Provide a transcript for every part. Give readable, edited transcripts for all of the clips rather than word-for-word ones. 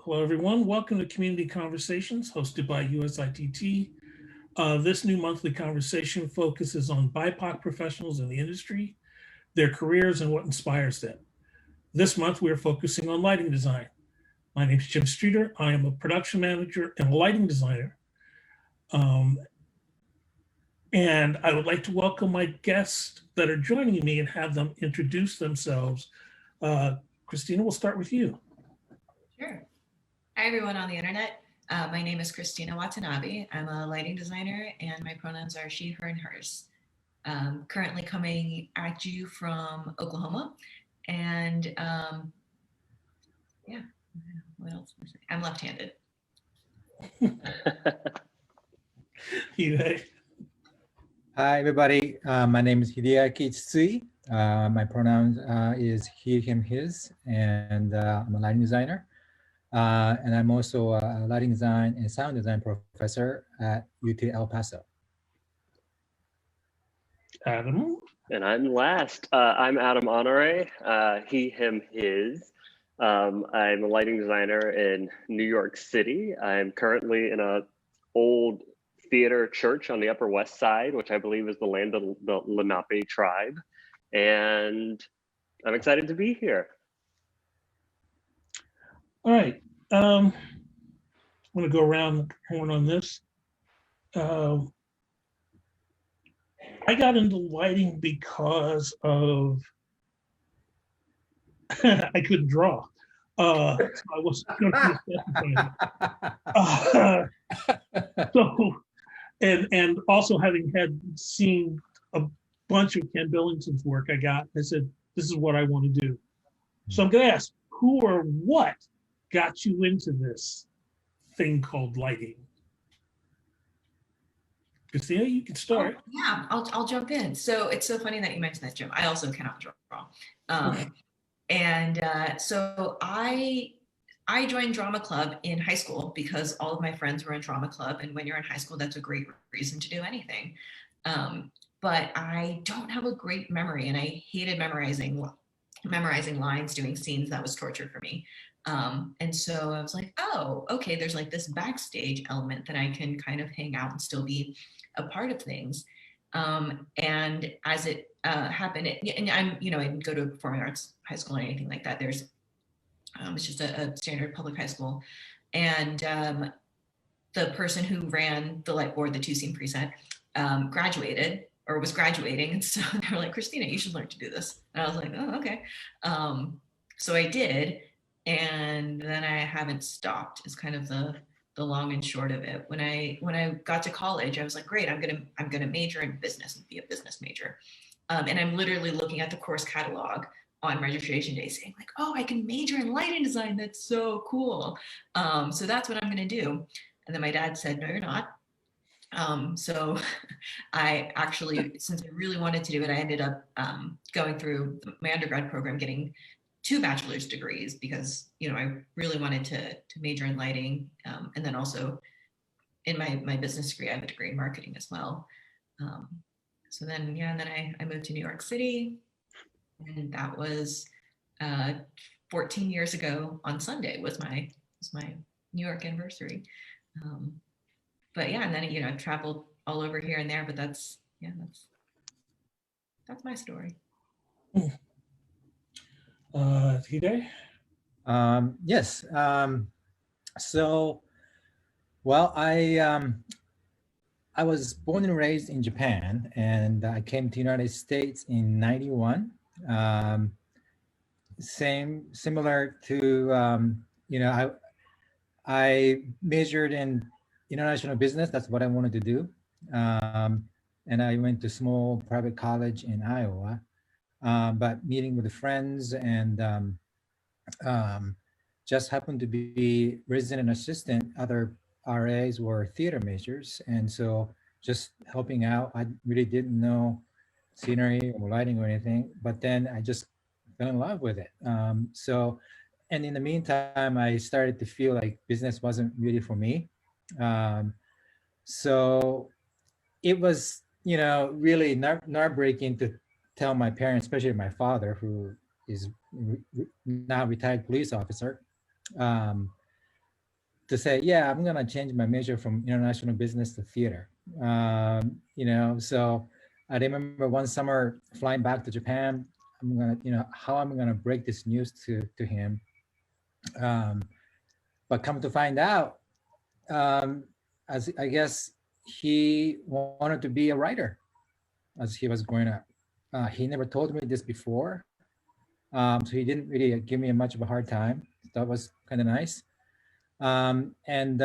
Hello, everyone. Welcome to Community Conversations hosted by USITT. This new monthly conversation focuses on BIPOC professionals in the industry, their careers, and what inspires them. This month, we are focusing on lighting design. My name is Jim Streeter. I am a production manager and a lighting designer. And I would like to welcome my guests that are joining me and have them introduce themselves. Christina, we'll start with you. Sure. Hi, everyone on the internet. My name is Christina Watanabe. I'm a lighting designer and my pronouns are she, her, and hers. Currently coming at you from Oklahoma. And yeah, what else? I'm left-handed. Hi, everybody. My name is Hideaki Tsutsui. My pronouns is he, him, his, and I'm a lighting designer. And I'm also a lighting design and sound design professor at UT El Paso. Adam. And I'm last. I'm Adam Honore, he, him, his. I'm a lighting designer in New York City. I'm currently in an old theater church on the Upper West Side, which I believe is the land of the Lenape tribe. And I'm excited to be here. All right. I'm going to go around the horn on this. I got into lighting because of I couldn't draw. So I was going to so and also having seen a bunch of Ken Billington's work, I said, this is what I want to do. So I'm going to ask, who or what got you into this thing called lighting? Christina, you can start. Oh, yeah, I'll jump in. So it's so funny that you mentioned that, Jim. I also cannot draw. So I joined drama club in high school because all of my friends were in drama club, and when you're in high school, that's a great reason to do anything. But I don't have a great memory, and I hated memorizing lines, doing scenes. That was torture for me. And so I was like, oh, okay, there's like this backstage element that I can kind of hang out and still be a part of things. And as it happened, and I didn't go to a performing arts high school or anything like that. It's just a standard public high school. And the person who ran the light board, the 2-scene preset, graduated or was graduating. And so they were like, Christina, you should learn to do this. And I was like, oh, okay. So I did. And then I haven't stopped is kind of the long and short of it. When I got to college, I was like, great, I'm gonna major in business and be a business major. And I'm literally looking at the course catalog on registration day saying like, oh, I can major in lighting design. That's so cool. So that's what I'm gonna do. And then my dad said, no, you're not. So I actually, since I really wanted to do it, I ended up going through my undergrad program, getting 2 bachelor's degrees because, I really wanted to major in lighting. And then also in my business degree, I have a degree in marketing as well. So then, and then I moved to New York City, and that was 14 years ago on Sunday was my New York anniversary. But yeah, and then, I've traveled all over here and there, but that's my story. Hide? Yes. So, well, I was born and raised in Japan, and I came to the United States in '91. Similar to, I majored in international business. That's what I wanted to do. And I went to small private college in Iowa. But meeting with the friends and just happened to be resident assistant. Other RAs were theater majors. And so just helping out, I really didn't know scenery or lighting or anything, but then I just fell in love with it. And in the meantime, I started to feel like business wasn't really for me. So it was, really nerve-breaking to tell my parents, especially my father, who is now retired police officer, to say, yeah, I'm gonna change my major from international business to theater. So I remember one summer flying back to Japan. I'm gonna, how I'm gonna break this news to him. But come to find out, as I guess he wanted to be a writer as he was growing up. He never told me this before, so he didn't really give me much of a hard time. That was kind of nice. And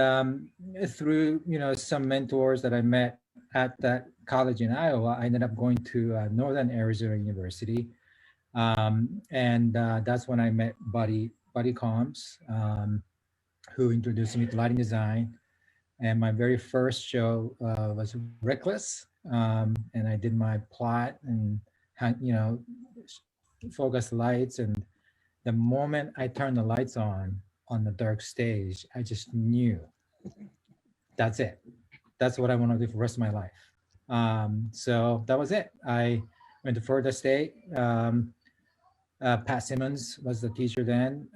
through some mentors that I met at that college in Iowa, I ended up going to Northern Arizona University, and that's when I met Buddy Combs, who introduced me to lighting design. And my very first show was Reckless, and I did my plot and focus lights. And the moment I turned the lights on the dark stage, I just knew that's it. That's what I want to do for the rest of my life. So that was it. I went to Florida State. Pat Simmons was the teacher then,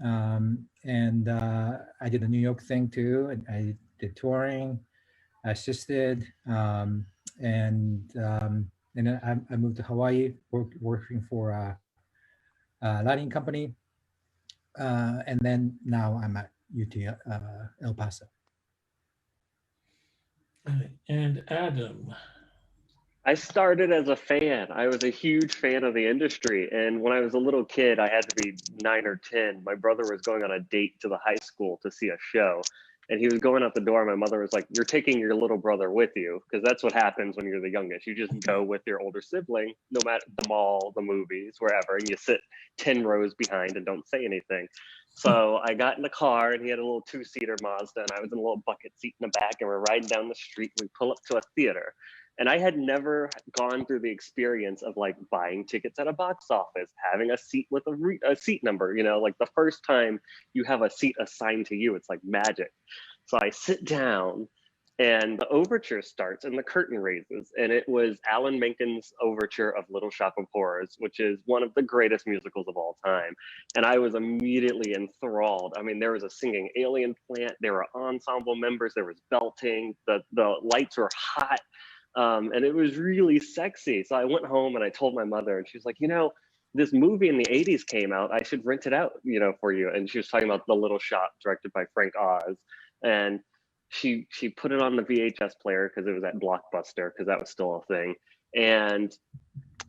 and I did the New York thing too. And I did touring, assisted, and then I moved to Hawaii, working for a lighting company, and then now I'm at UT El Paso. And Adam. I started as a fan. I was a huge fan of the industry. And when I was a little kid, I had to be 9 or 10. My brother was going on a date to the high school to see a show. And he was going out the door. My mother was like, "You're taking your little brother with you." Because that's what happens when you're the youngest. You just go with your older sibling, no matter the mall, the movies, wherever. And you sit 10 rows behind and don't say anything. So I got in the car and he had a little 2-seater Mazda and I was in a little bucket seat in the back and we're riding down the street. We pull up to a theater. And I had never gone through the experience of like buying tickets at a box office, having a seat with a seat number, like the first time you have a seat assigned to you, it's like magic. So I sit down and the overture starts and the curtain raises. And it was Alan Menken's overture of Little Shop of Horrors, which is one of the greatest musicals of all time. And I was immediately enthralled. I mean, there was a singing alien plant, there were ensemble members, there was belting, the lights were hot. And it was really sexy. So I went home and I told my mother and she was like, this movie in the 80s came out. I should rent it out, for you. And she was talking about The Little Shop, directed by Frank Oz. And she put it on the VHS player because it was at Blockbuster, because that was still a thing. And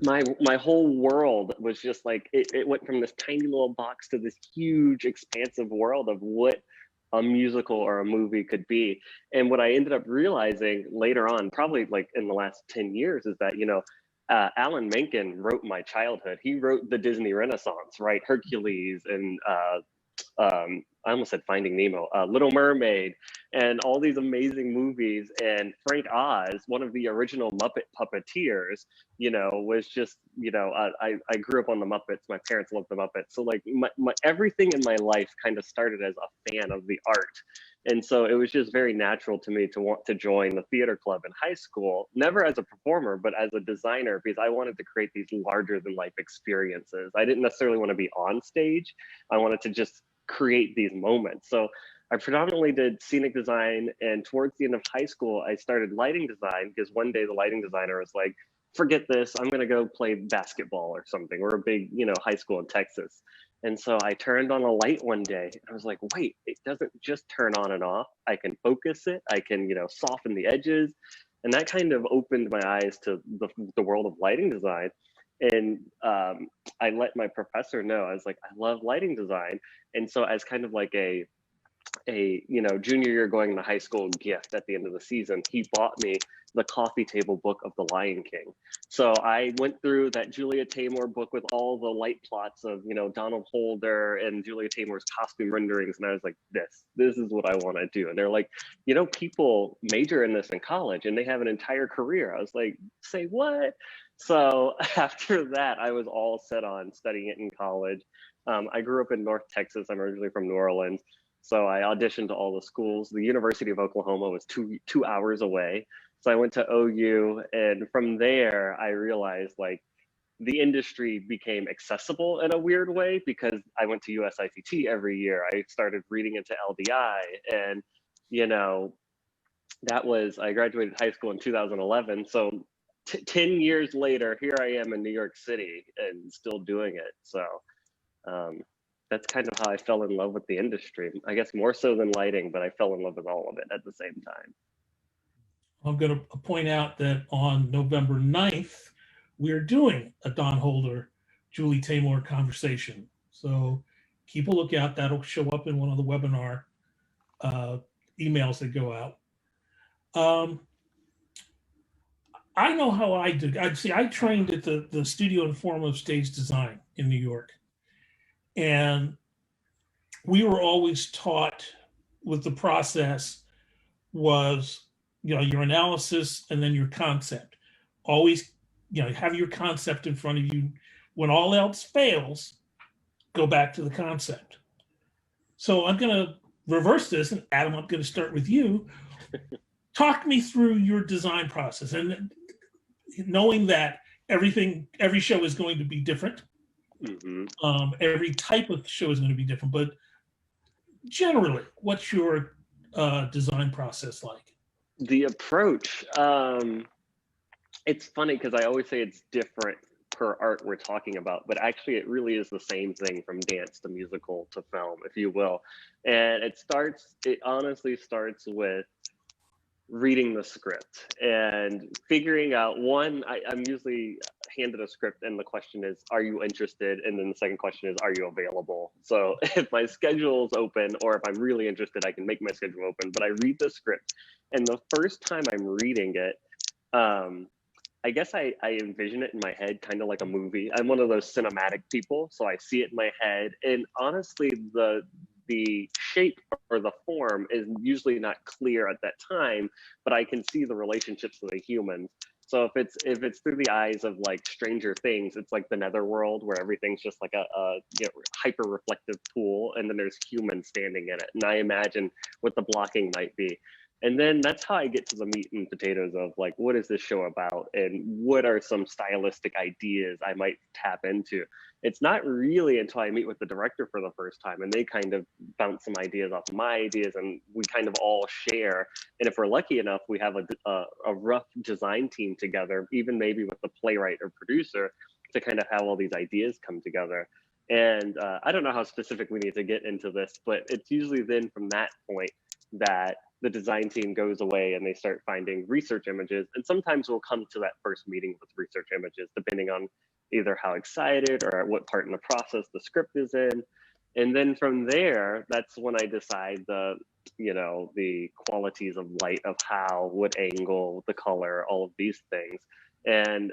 my whole world was just like, it went from this tiny little box to this huge expansive world of what a musical or a movie could be. And what I ended up realizing later on, probably like in the last 10 years, is that, Alan Menken wrote my childhood. He wrote the Disney Renaissance, right? Hercules and I almost said Finding Nemo, Little Mermaid, and all these amazing movies. And Frank Oz, one of the original Muppet puppeteers, was just, I grew up on the Muppets. My parents loved the Muppets. So like my everything in my life kind of started as a fan of the art. And so it was just very natural to me to want to join the theater club in high school, never as a performer, but as a designer, because I wanted to create these larger than life experiences. I didn't necessarily want to be on stage. I wanted to just create these moments. So I predominantly did scenic design, and towards the end of high school, I started lighting design because one day the lighting designer was like, "Forget this, I'm gonna go play basketball or something." We're a big, high school in Texas. And so I turned on a light one day. And I was like, wait, it doesn't just turn on and off. I can focus it. I can, soften the edges. And that kind of opened my eyes to the world of lighting design. And I let my professor know. I was like, I love lighting design. And so as kind of like a junior year going into high school gift at the end of the season, he bought me the coffee table book of The Lion King. So I went through that Julia Taymor book with all the light plots of, Donald Holder and Julia Taymor's costume renderings. And I was like, this is what I want to do. And they're like, people major in this in college and they have an entire career. I was like, say what? So after that, I was all set on studying it in college. I grew up in North Texas. I'm originally from New Orleans. So I auditioned to all the schools. The University of Oklahoma was two hours away. So I went to OU, and from there, I realized like the industry became accessible in a weird way because I went to USITT every year. I started reading into LDI, and you know, I graduated high school in 2011. So 10 years later, here I am in New York City and still doing it. So that's kind of how I fell in love with the industry. I guess more so than lighting, but I fell in love with all of it at the same time. I'm going to point out that on November 9th, we're doing a Don Holder, Julie Taymor conversation. So keep a lookout. That'll show up in one of the webinar emails that go out. I know how I did. I trained at the Studio and Forum of Stage Design in New York. And we were always taught with the process was, you know, your analysis and then your concept. Always, you know, have your concept in front of you. When all else fails, go back to the concept. So I'm going to reverse this. And Adam, I'm going to start with you. Talk me through your design process, and knowing that every show is going to be different. Mm-hmm. Every type of show is going to be different, but generally, what's your design process like? The approach, it's funny because I always say it's different per art we're talking about, but actually it really is the same thing from dance to musical to film, if you will. And it honestly starts with reading the script and figuring out I'm usually handed a script and the question is, are you interested? And then the second question is, are you available? So if my schedule is open, or if I'm really interested, I can make my schedule open, but I read the script. And the first time I'm reading it, I guess I envision it in my head, kind of like a movie. I'm one of those cinematic people, so I see it in my head. And honestly, the shape or the form is usually not clear at that time, but I can see the relationships of the humans. So if it's through the eyes of like Stranger Things, it's like the netherworld where everything's just like a hyper reflective pool, and then there's humans standing in it. And I imagine what the blocking might be. And then that's how I get to the meat and potatoes of like, what is this show about? And what are some stylistic ideas I might tap into? It's not really until I meet with the director for the first time and they kind of bounce some ideas off of my ideas and we kind of all share. And if we're lucky enough, we have a rough design team together, even maybe with the playwright or producer, to kind of have all these ideas come together. And I don't know how specific we need to get into this, but it's usually then from that point that the design team goes away and they start finding research images. And sometimes we'll come to that first meeting with research images, depending on either how excited or at what part in the process the script is in. And then from there, that's when I decide the qualities of light, of how, what angle, the color, all of these things. And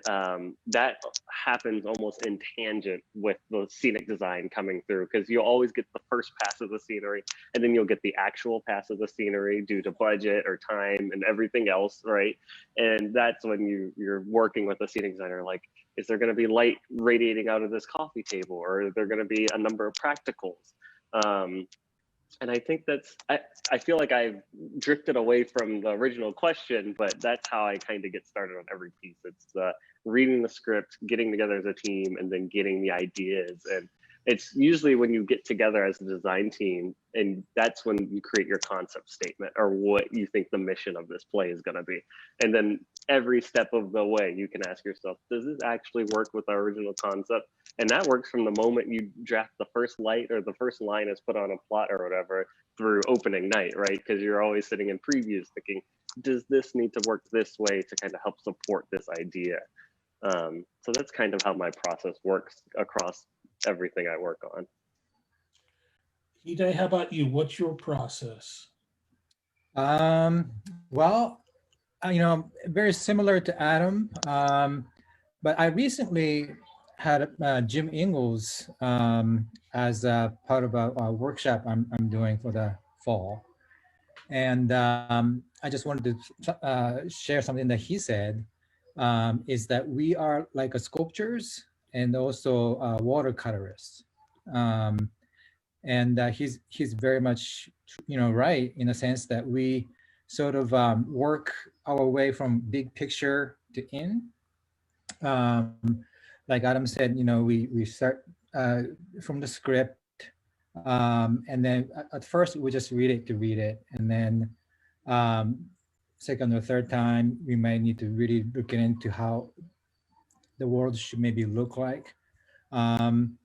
that happens almost in tangent with the scenic design coming through, because you'll always get the first pass of the scenery and then you'll get the actual pass of the scenery due to budget or time and everything else, right? And that's when you're working with a scenic designer, like, is there going to be light radiating out of this coffee table, or is there going to be a number of practicals? And I think I feel like I've drifted away from the original question, but that's how I kind of get started on every piece. It's reading the script, getting together as a team, and then getting the ideas. And it's usually when you get together as a design team, and that's when you create your concept statement or what you think the mission of this play is going to be. And then every step of the way, you can ask yourself, does this actually work with our original concept? And that works from the moment you draft the first light or the first line is put on a plot or whatever through opening night, right? Because you're always sitting in previews thinking, does this need to work this way to kind of help support this idea? So that's kind of how my process works across everything I work on. Hide, how about you? What's your process? Well, very similar to Adam, but I recently had Jim Ingalls as a part of a workshop I'm doing for the fall. And I just wanted to share something that he said, is that we are like a sculptors and also watercolorists. And he's very much, right, in a sense that we sort of work our way from big picture to in. Like Adam said, we start from the script, and then at first we just read it to read it, and then second or third time, we might need to really look into how the world should maybe look like. Um,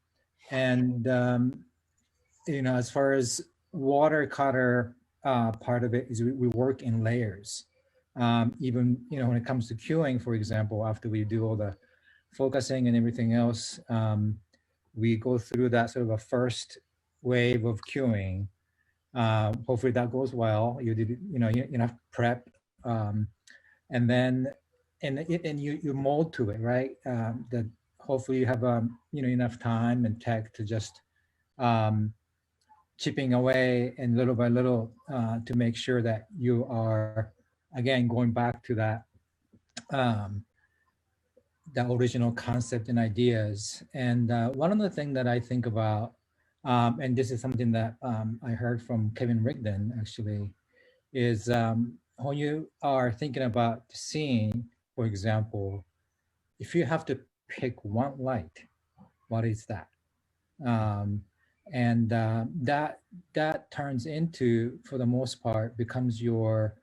and as far as watercolor part of it is we work in layers. Even when it comes to cueing, for example, after we do all the focusing and everything else, we go through that sort of a first wave of cueing. Hopefully that goes well. You did enough prep, and then and you mold to it, right? That hopefully you have enough time and tech to just chipping away and little by little to make sure that you are again going back to um, that original concept and ideas. And one of the things that I think about, and this is something that I heard from Kevin Rigdon actually, is when you are thinking about the scene, for example, if you have to pick one light, what is that? And that turns into, for the most part, becomes your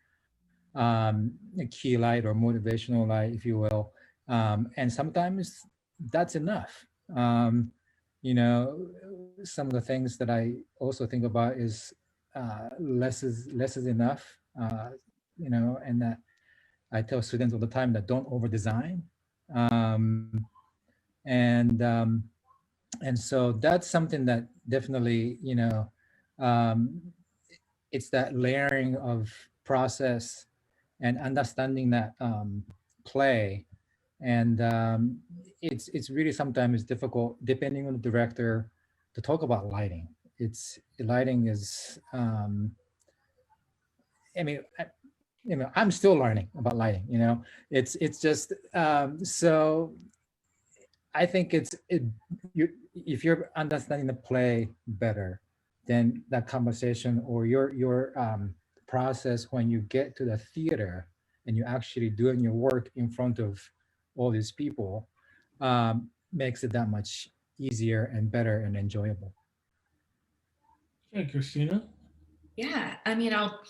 key light or motivational light, if you will. And sometimes that's enough. Some of the things that I also think about is less is enough. And that I tell students all the time that don't over design. And and so that's something that definitely um, it's that layering of process and understanding that play. And it's really sometimes difficult depending on the director to talk about lighting. Lighting is I mean I'm still learning about lighting. It's just so I think if you're understanding the play better, then that conversation or your process when you get to the theater and you're actually doing your work in front of all these people makes it that much easier and better and enjoyable. Okay, Christina. Yeah, I mean, I'll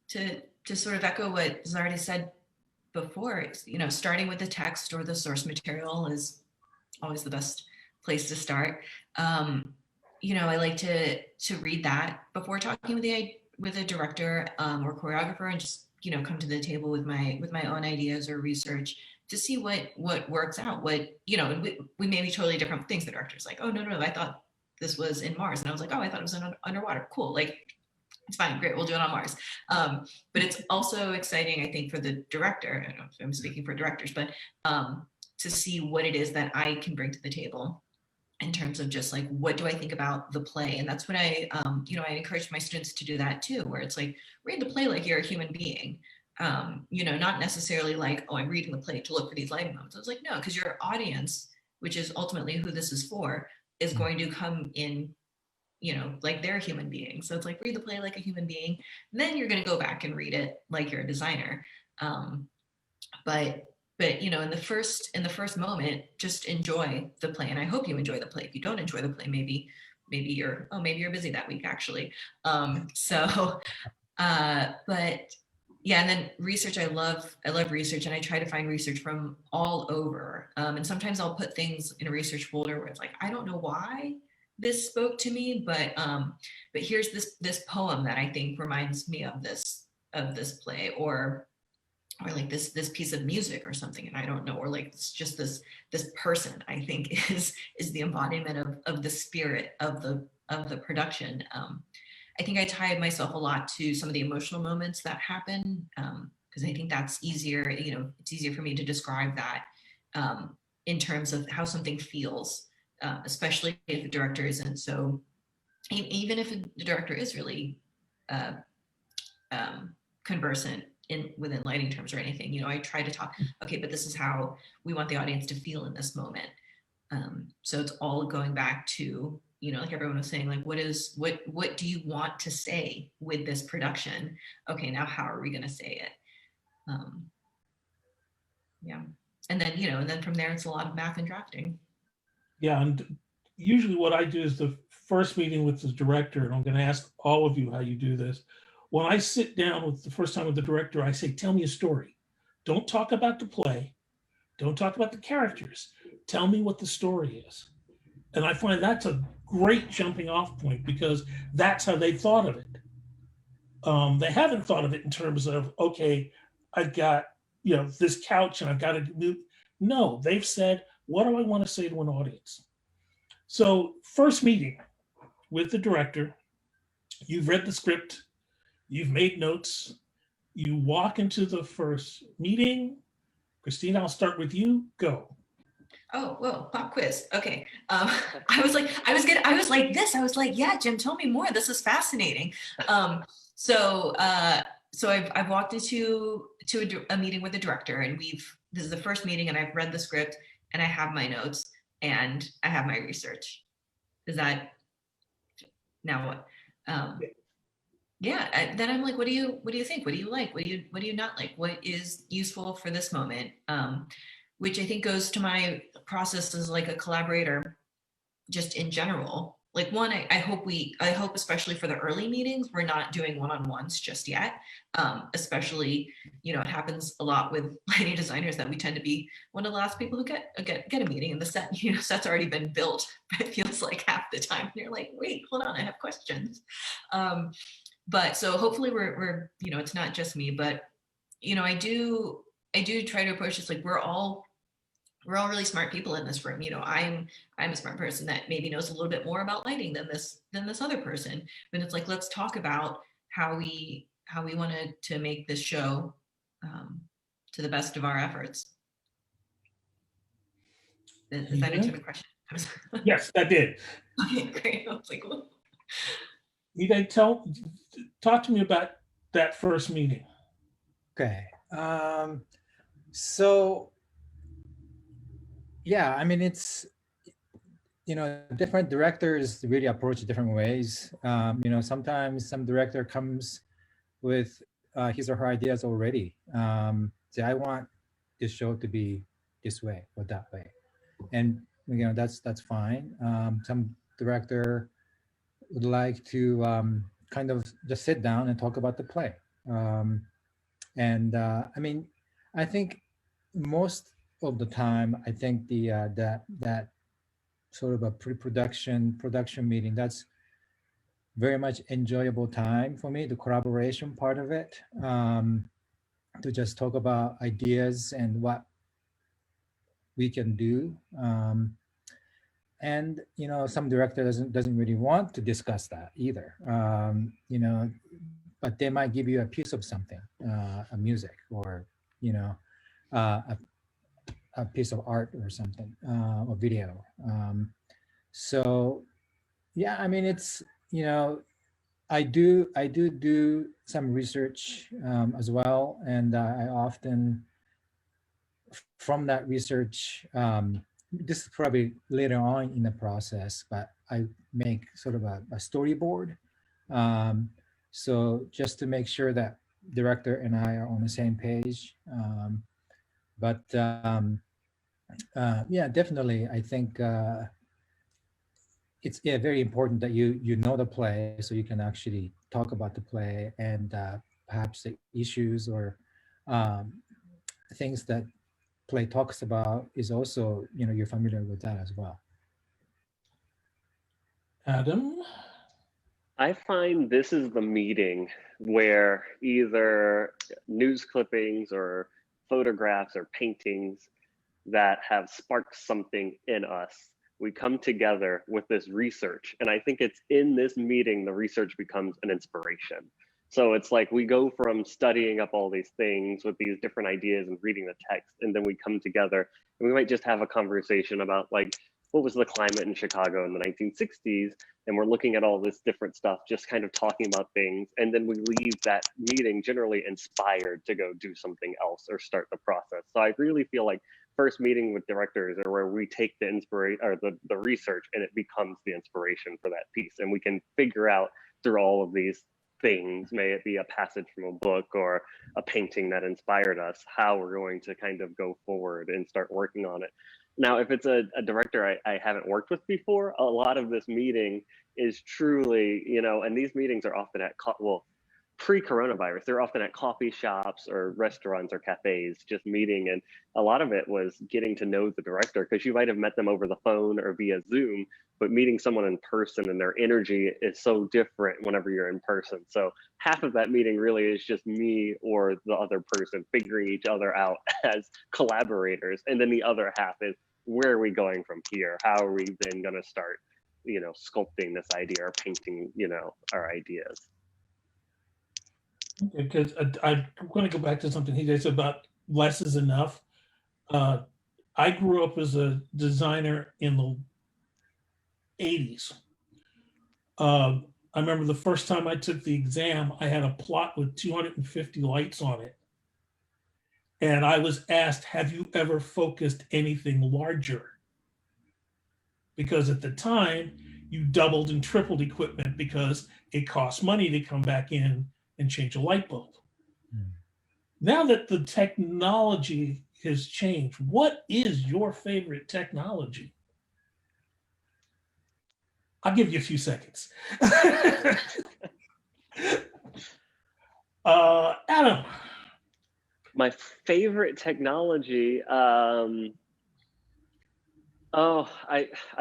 to sort of echo what Zardy said before. Starting with the text or the source material is always the best place to start. I like to read that before talking with a director or choreographer, and just come to the table with my own ideas or research to see what works out. We may be totally different things. The director's like, oh no, I thought this was in Mars, and I was like, oh, I thought it was underwater. Cool, like it's fine, great, we'll do it on Mars. But it's also exciting, I think, for the director. I don't know if I'm speaking for directors, but to see what it is that I can bring to the table in terms of just like, what do I think about the play? And that's what I encourage my students to do that too, where it's like, read the play like you're a human being. Not necessarily like, oh, I'm reading the play to look for these lighting moments. I was like, no, because your audience, which is ultimately who this is for, is going to come in, like they're a human being. So it's like, read the play like a human being. And then you're going to go back and read it like you're a designer. But in the first moment, just enjoy the play. And I hope you enjoy the play. If you don't enjoy the play, maybe you're busy that week, actually. But yeah, and then research. I love research, and I try to find research from all over. And sometimes I'll put things in a research folder where it's like, I don't know why this spoke to me, but here's this poem that I think reminds me of this play, or like this piece of music or something, and I don't know, or like it's just this person I think is the embodiment of the spirit of the production. I think I tie myself a lot to some of the emotional moments that happen, because I think that's easier. It's easier for me to describe that in terms of how something feels, especially if the director isn't. So even if the director is really conversant within lighting terms or anything, I try to talk, okay, but this is how we want the audience to feel in this moment. So it's all going back to, like everyone was saying, like, what do you want to say with this production? Okay, now how are we going to say it? Yeah. And then from there, it's a lot of math and drafting. Yeah, and usually what I do is the first meeting with the director, and I'm going to ask all of you how you do this. when I sit down with the first time with the director, I say, tell me a story. Don't talk about the play. Don't talk about the characters. Tell me what the story is. And I find that's a great jumping off point because that's how they thought of it. They haven't thought of it in terms of, okay, I've got, this couch and I've got to do. No, they've said, what do I want to say to an audience? So first meeting with the director, you've read the script, you've made notes, you walk into the first meeting. Christina, I'll start with you. Go. Oh, whoa, pop quiz. Okay. I was like, yeah, Jim, tell me more. This is fascinating. So I've walked into a meeting with the director, and this is the first meeting, and I've read the script, and I have my notes, and I have my research. Is that now what? Yeah. Then I'm like, what do you think? What do you like? What do you not like? What is useful for this moment? Which I think goes to my process as like a collaborator, just in general. Like one, I hope especially for the early meetings, we're not doing one-on-ones just yet. Especially, it happens a lot with lighting designers that we tend to be one of the last people who get a meeting, and the set's already been built. It feels like half the time. And you're like, wait, hold on, I have questions. But so hopefully we're it's not just me, but I do try to approach this like we're all really smart people in this room. I'm a smart person that maybe knows a little bit more about lighting than this other person. But it's like, let's talk about how we wanted to make this show to the best of our efforts. Does that answer the question? Yes, that did. Okay, great. I was like, well. Talk to me about that first meeting. Okay. So yeah, I mean, it's, different directors really approach it different ways. Sometimes some director comes with his or her ideas already. Say, I want this show to be this way or that way. And, that's fine. Some director would like to kind of just sit down and talk about the play. I think most of the time, I think the that sort of a production meeting, that's very much enjoyable time for me, the collaboration part of it, to just talk about ideas and what we can do. And some director doesn't really want to discuss that either. But they might give you a piece of something, a music, or a piece of art or something, or video. So yeah, I mean, it's, I do some research as well. And I often, from that research, this is probably later on in the process, but I make sort of a storyboard. So just to make sure that director and I are on the same page. Yeah, definitely. I think it's very important that you know the play, so you can actually talk about the play and perhaps the issues or things that play talks about is also, you're familiar with that as well. Adam? I find this is the meeting where either news clippings or photographs or paintings that have sparked something in us, we come together with this research. And I think it's in this meeting, the research becomes an inspiration. So it's like we go from studying up all these things with these different ideas and reading the text, and then we come together and we might just have a conversation about like, what was the climate in Chicago in the 1960s? And we're looking at all this different stuff, just kind of talking about things. And then we leave that meeting generally inspired to go do something else or start the process. So I really feel like first meeting with directors are where we take the inspiration or the research, and it becomes the inspiration for that piece. And we can figure out through all of these things, may it be a passage from a book or a painting that inspired us, how we're going to kind of go forward and start working on it. Now, if it's a director I haven't worked with before, a lot of this meeting is truly, and these meetings are often at, well, pre-coronavirus, they're often at coffee shops or restaurants or cafes just meeting, and a lot of it was getting to know the director, because you might have met them over the phone or via Zoom, but meeting someone in person and their energy is so different whenever you're in person. So half of that meeting really is just me or the other person figuring each other out as collaborators, and then the other half is, where are we going from here? How are we then going to start, you know, sculpting this idea or painting, you know, our ideas? Because I'm going to go back to something he said about less is enough. I grew up as a designer in the 80s. I remember the first time I took the exam, I had a plot with 250 lights on it. And I was asked, have you ever focused anything larger? Because at the time, you doubled and tripled equipment because it costs money to come back in and change a light bulb. Now that the technology has changed, what is your favorite technology? I'll give you a few seconds. Adam. My favorite technology, I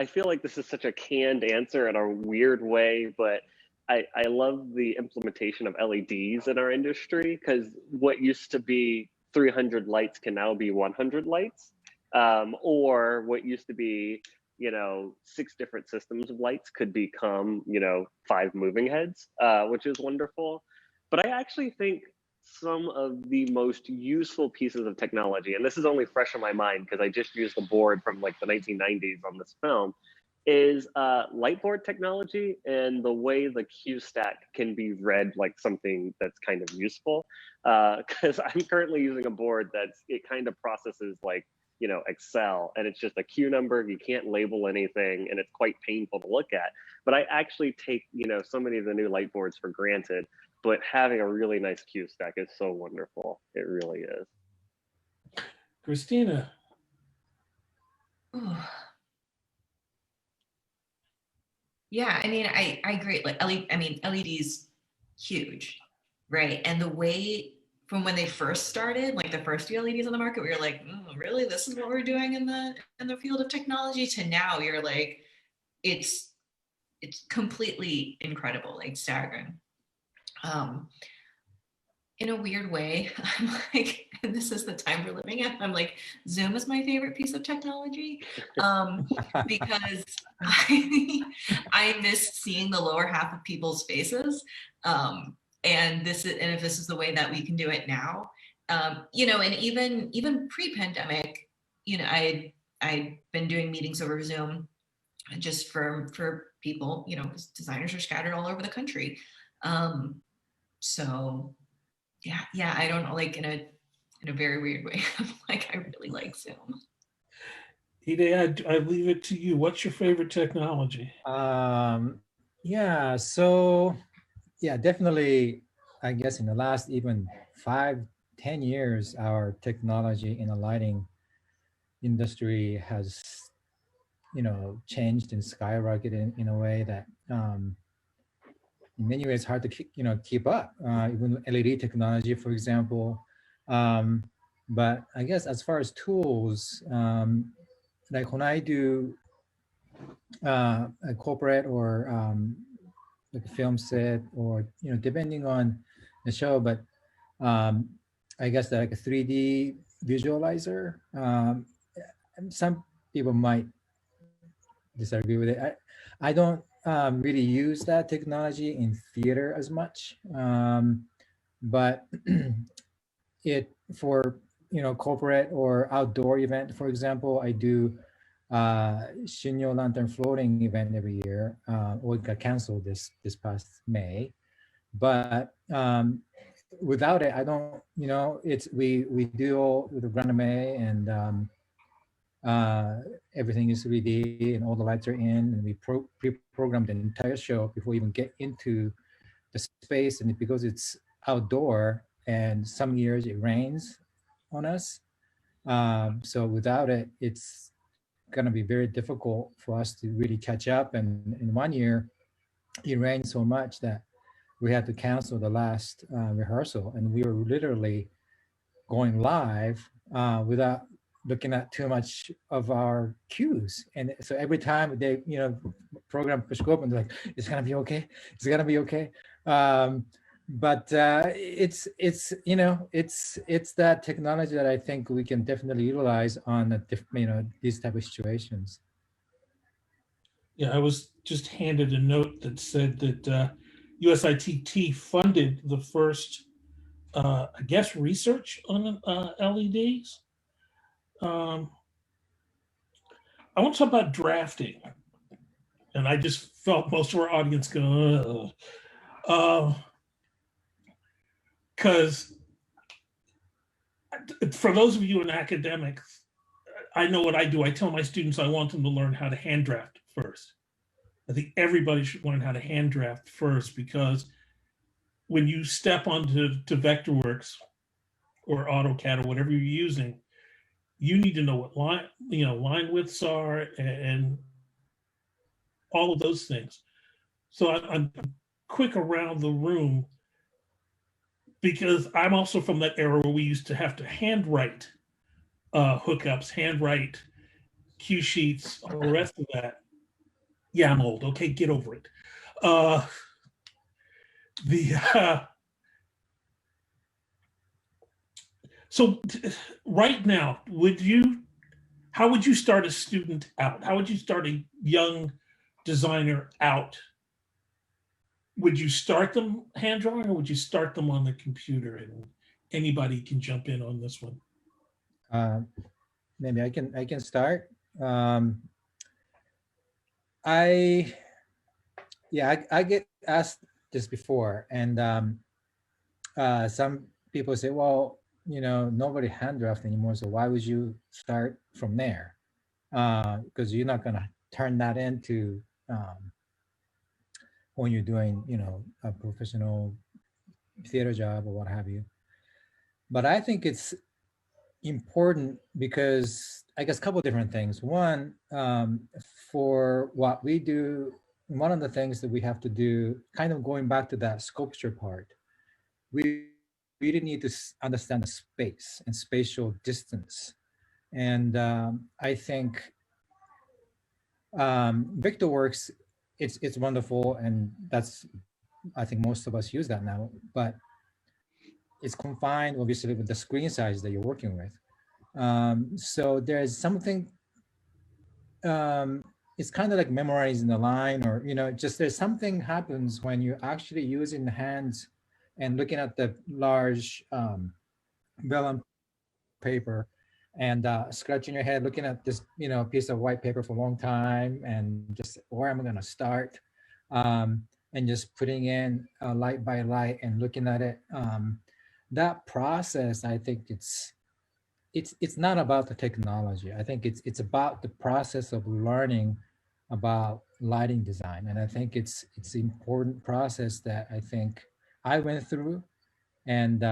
feel like this is such a canned answer in a weird way, but I love the implementation of LEDs in our industry, because what used to be 300 lights can now be 100 lights, or what used to be, you know, 6 different systems of lights could become, you know, 5 moving heads, which is wonderful. But I actually think some of the most useful pieces of technology, and this is only fresh in my mind because I just used the board from like the 1990s on this film, is light board technology and the way the Q stack can be read like something that's kind of useful. Because I'm currently using a board it kind of processes like, you know, Excel, and it's just a Q number. You can't label anything, and it's quite painful to look at. But I actually take, you know, so many of the new light boards for granted. But having a really nice Q stack is so wonderful. It really is. Christina. Ooh. Yeah, I mean, I agree. Like LEDs huge, right? And the way from when they first started, like the first few LEDs on the market, we were like, really, this is what we're doing in the field of technology. To now, you're like, it's completely incredible, like staggering. In a weird way, I'm like, and this is the time we're living in, I'm like, Zoom is my favorite piece of technology, because I miss seeing the lower half of people's faces. And if this is the way that we can do it now, you know, and even pre-pandemic, you know, I'd been doing meetings over Zoom just for people, you know, because designers are scattered all over the country. So yeah, I don't know, like in a very weird way, I'm like, I really like Zoom. Hide, I leave it to you. What's your favorite technology? Yeah, so yeah, definitely, I guess in the last even 5-10 years, our technology in the lighting industry has, you know, changed and skyrocketed in a way that in many ways hard to keep up, even LED technology, for example. But I guess as far as tools, like when I do a corporate or like a film set, or, you know, depending on the show, but I guess like a 3D visualizer. Some people might disagree with it. I don't really use that technology in theater as much, but it for, you know, corporate or outdoor event, for example, I do Shinyo Lantern floating event every year. It got canceled this past May, but without it, I don't. You know, it's we do all the Grand and everything is 3D and all the lights are in, and we pre-program the entire show before we even get into the space. And because it's outdoor, and some years it rains on us, so without it, it's going to be very difficult for us to really catch up. And in one year, it rained so much that we had to cancel the last rehearsal, and we were literally going live without looking at too much of our cues. And so every time they, program push go up and they're like, it's gonna be okay. It's gonna be okay. But it's that technology that I think we can definitely utilize on these type of situations. Yeah, I was just handed a note that said that USITT funded the first, I guess, research on LEDs. I want to talk about drafting, and I just felt most of our audience go, because for those of you in academics, I know what I do. I tell my students I want them to learn how to hand draft first. I think everybody should learn how to hand draft first, because when you step onto Vectorworks or AutoCAD or whatever you're using, you need to know what line widths are and all of those things. So I'm quick around the room, because I'm also from that era where we used to have to handwrite hookups, handwrite cue sheets, all the rest of that. Yeah, I'm old. Okay, get over it. So right now, how would you start a student out? How would you start a young designer out? Would you start them hand drawing, or would you start them on the computer? And anybody can jump in on this one. Maybe I can start. I get asked this before, and some people say, well, nobody hand draft anymore, so why would you start from there? Because you're not going to turn that into when you're doing, a professional theater job or what have you. But I think it's important because I guess a couple of different things. One, for what we do, one of the things that we have to do, kind of going back to that sculpture part, we really need to understand the space and spatial distance. And I think Vectorworks, it's wonderful, and I think most of us use that now, but it's confined obviously with the screen size that you're working with. So there's something, it's kind of like memorizing the line, or, just there's something happens when you're actually using the hands and looking at the large vellum paper and scratching your head, looking at this, piece of white paper for a long time, and just where am I going to start? And just putting in light by light and looking at it. That process, I think it's not about the technology. I think it's about the process of learning about lighting design. And I think it's an important process that I think I went through. And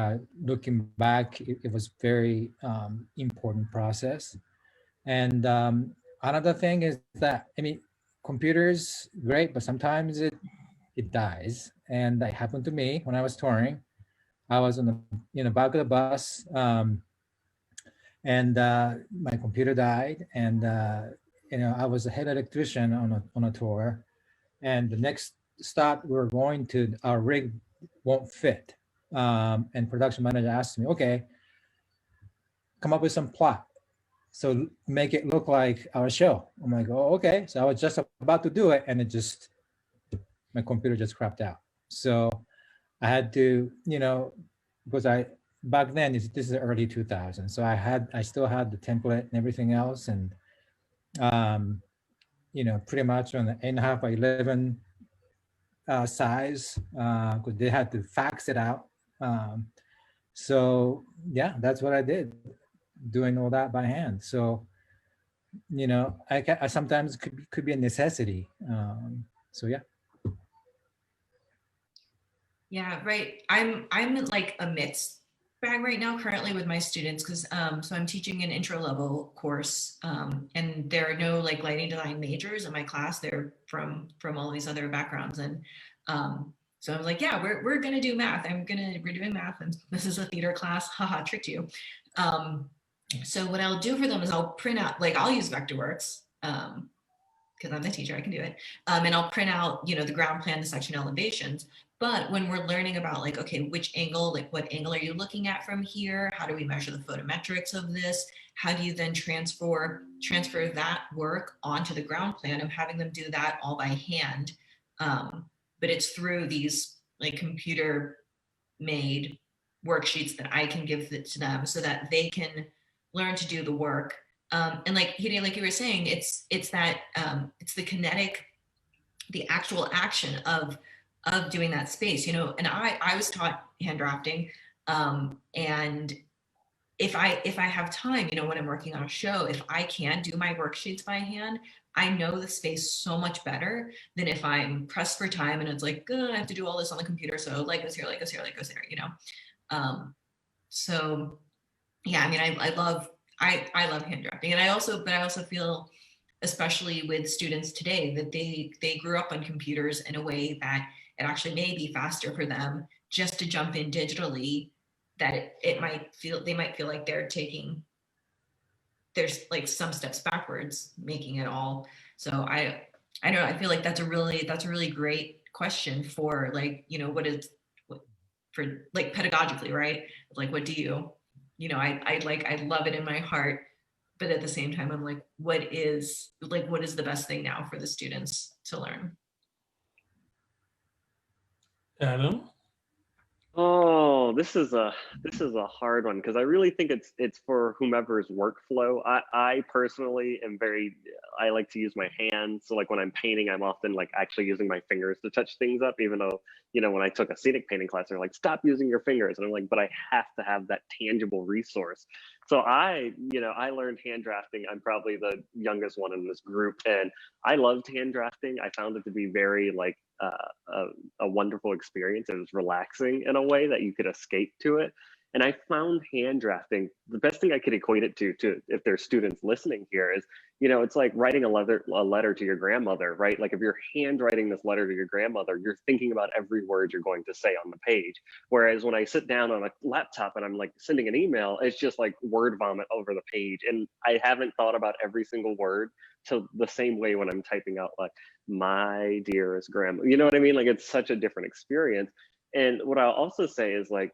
looking back, it was very important process. And another thing is that, computers, great, but sometimes it dies. And that happened to me when I was touring. I was in the back of the bus, and my computer died. And I was a head electrician on a tour. And the next stop we were going to, our rig won't fit. And production manager asked me, okay, come up with some plot. So make it look like our show. I'm like, oh, okay. So I was just about to do it, and my computer just crapped out. So I had to, because back then, this is the early 2000s. So I still had the template and everything else. And, pretty much on the 8.5 by 11 size, because they had to fax it out. So yeah, that's what I did, doing all that by hand. So, I sometimes could be a necessity. So yeah. Yeah, right. I'm in like a mixed bag right now currently with my students, because so I'm teaching an intro level course, and there are no like lighting design majors in my class. They're from all these other backgrounds, and So I was like, yeah, we're gonna do math. We're doing math, and this is a theater class. Haha, tricked you. So what I'll do for them is I'll print out, like I'll use Vectorworks, because I'm the teacher, I can do it. And I'll print out, the ground plan, the section elevations. But when we're learning about like, okay, which angle, like what angle are you looking at from here? How do we measure the photometrics of this? How do you then transfer that work onto the ground plan of having them do that all by hand? But it's through these like computer made worksheets that I can give it to them so that they can learn to do the work. And like Hide, like you were saying, it's that it's the kinetic, the actual action of doing that space, and I was taught hand drafting, and if I have time, when I'm working on a show, if I can do my worksheets by hand, I know the space so much better than if I'm pressed for time and it's like, I have to do all this on the computer. So light goes here, light goes here, light goes there, So yeah, I mean, I love hand drafting. And I also feel, especially with students today, that they grew up on computers in a way that it actually may be faster for them just to jump in digitally, that they might feel like there's like some steps backwards, making it all. So I don't know, I feel like that's a really great question for like, for like pedagogically, right? Like, what do you, I love it in my heart, but at the same time, I'm like, what is the best thing now for the students to learn? Adam? Oh, this is a hard one, because I really think it's for whomever's workflow. I personally am I like to use my hands. So like when I'm painting, I'm often like actually using my fingers to touch things up, even though, when I took a scenic painting class, they're like, stop using your fingers. And I'm like, but I have to have that tangible resource. So I learned hand drafting. I'm probably the youngest one in this group, and I loved hand drafting. I found it to be very like a wonderful experience. It was relaxing in a way that you could escape to it. And I found hand drafting, the best thing I could equate it to if there's students listening here is, it's like writing a letter to your grandmother, right? Like if you're handwriting this letter to your grandmother, you're thinking about every word you're going to say on the page. Whereas when I sit down on a laptop and I'm like sending an email, it's just like word vomit over the page. And I haven't thought about every single word to the same way when I'm typing out like, my dearest grandma, you know what I mean? Like it's such a different experience. And what I'll also say is like,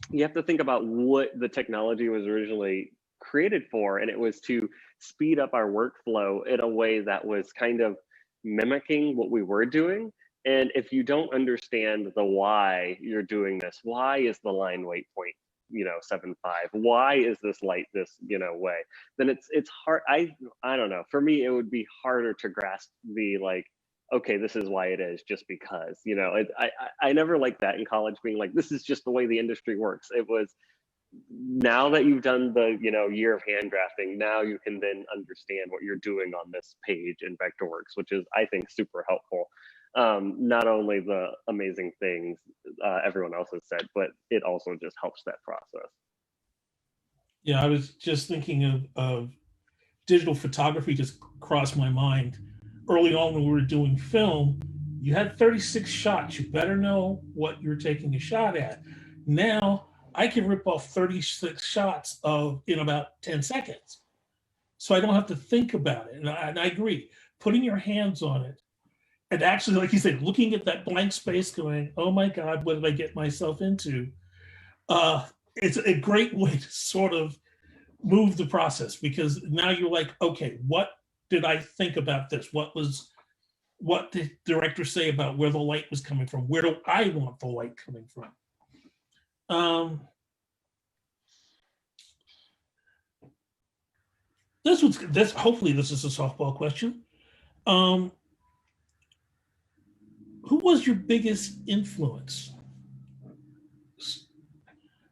you have to think about what the technology was originally created for, and it was to speed up our workflow in a way that was kind of mimicking what we were doing. And if you don't understand the why you're doing this, why is the line weight point 7.5, why is this light this way, then it's hard. I don't know, for me it would be harder to grasp the like, okay, this is why it is, just because I never liked that in college, being like, this is just the way the industry works. It was, now that you've done the year of hand drafting, now you can then understand what you're doing on this page in Vectorworks, which is, I think, super helpful. Not only the amazing things everyone else has said, but it also just helps that process. Yeah, I was just thinking of digital photography, just crossed my mind. Early on when we were doing film, you had 36 shots. You better know what you're taking a shot at. Now I can rip off 36 shots in about 10 seconds. So I don't have to think about it. And I agree, putting your hands on it and actually, like you said, looking at that blank space going, oh my God, what did I get myself into? It's a great way to sort of move the process, because now you're like, okay, what did I think about this? What did the director say about where the light was coming from? Where do I want the light coming from? Hopefully this is a softball question. Who was your biggest influence?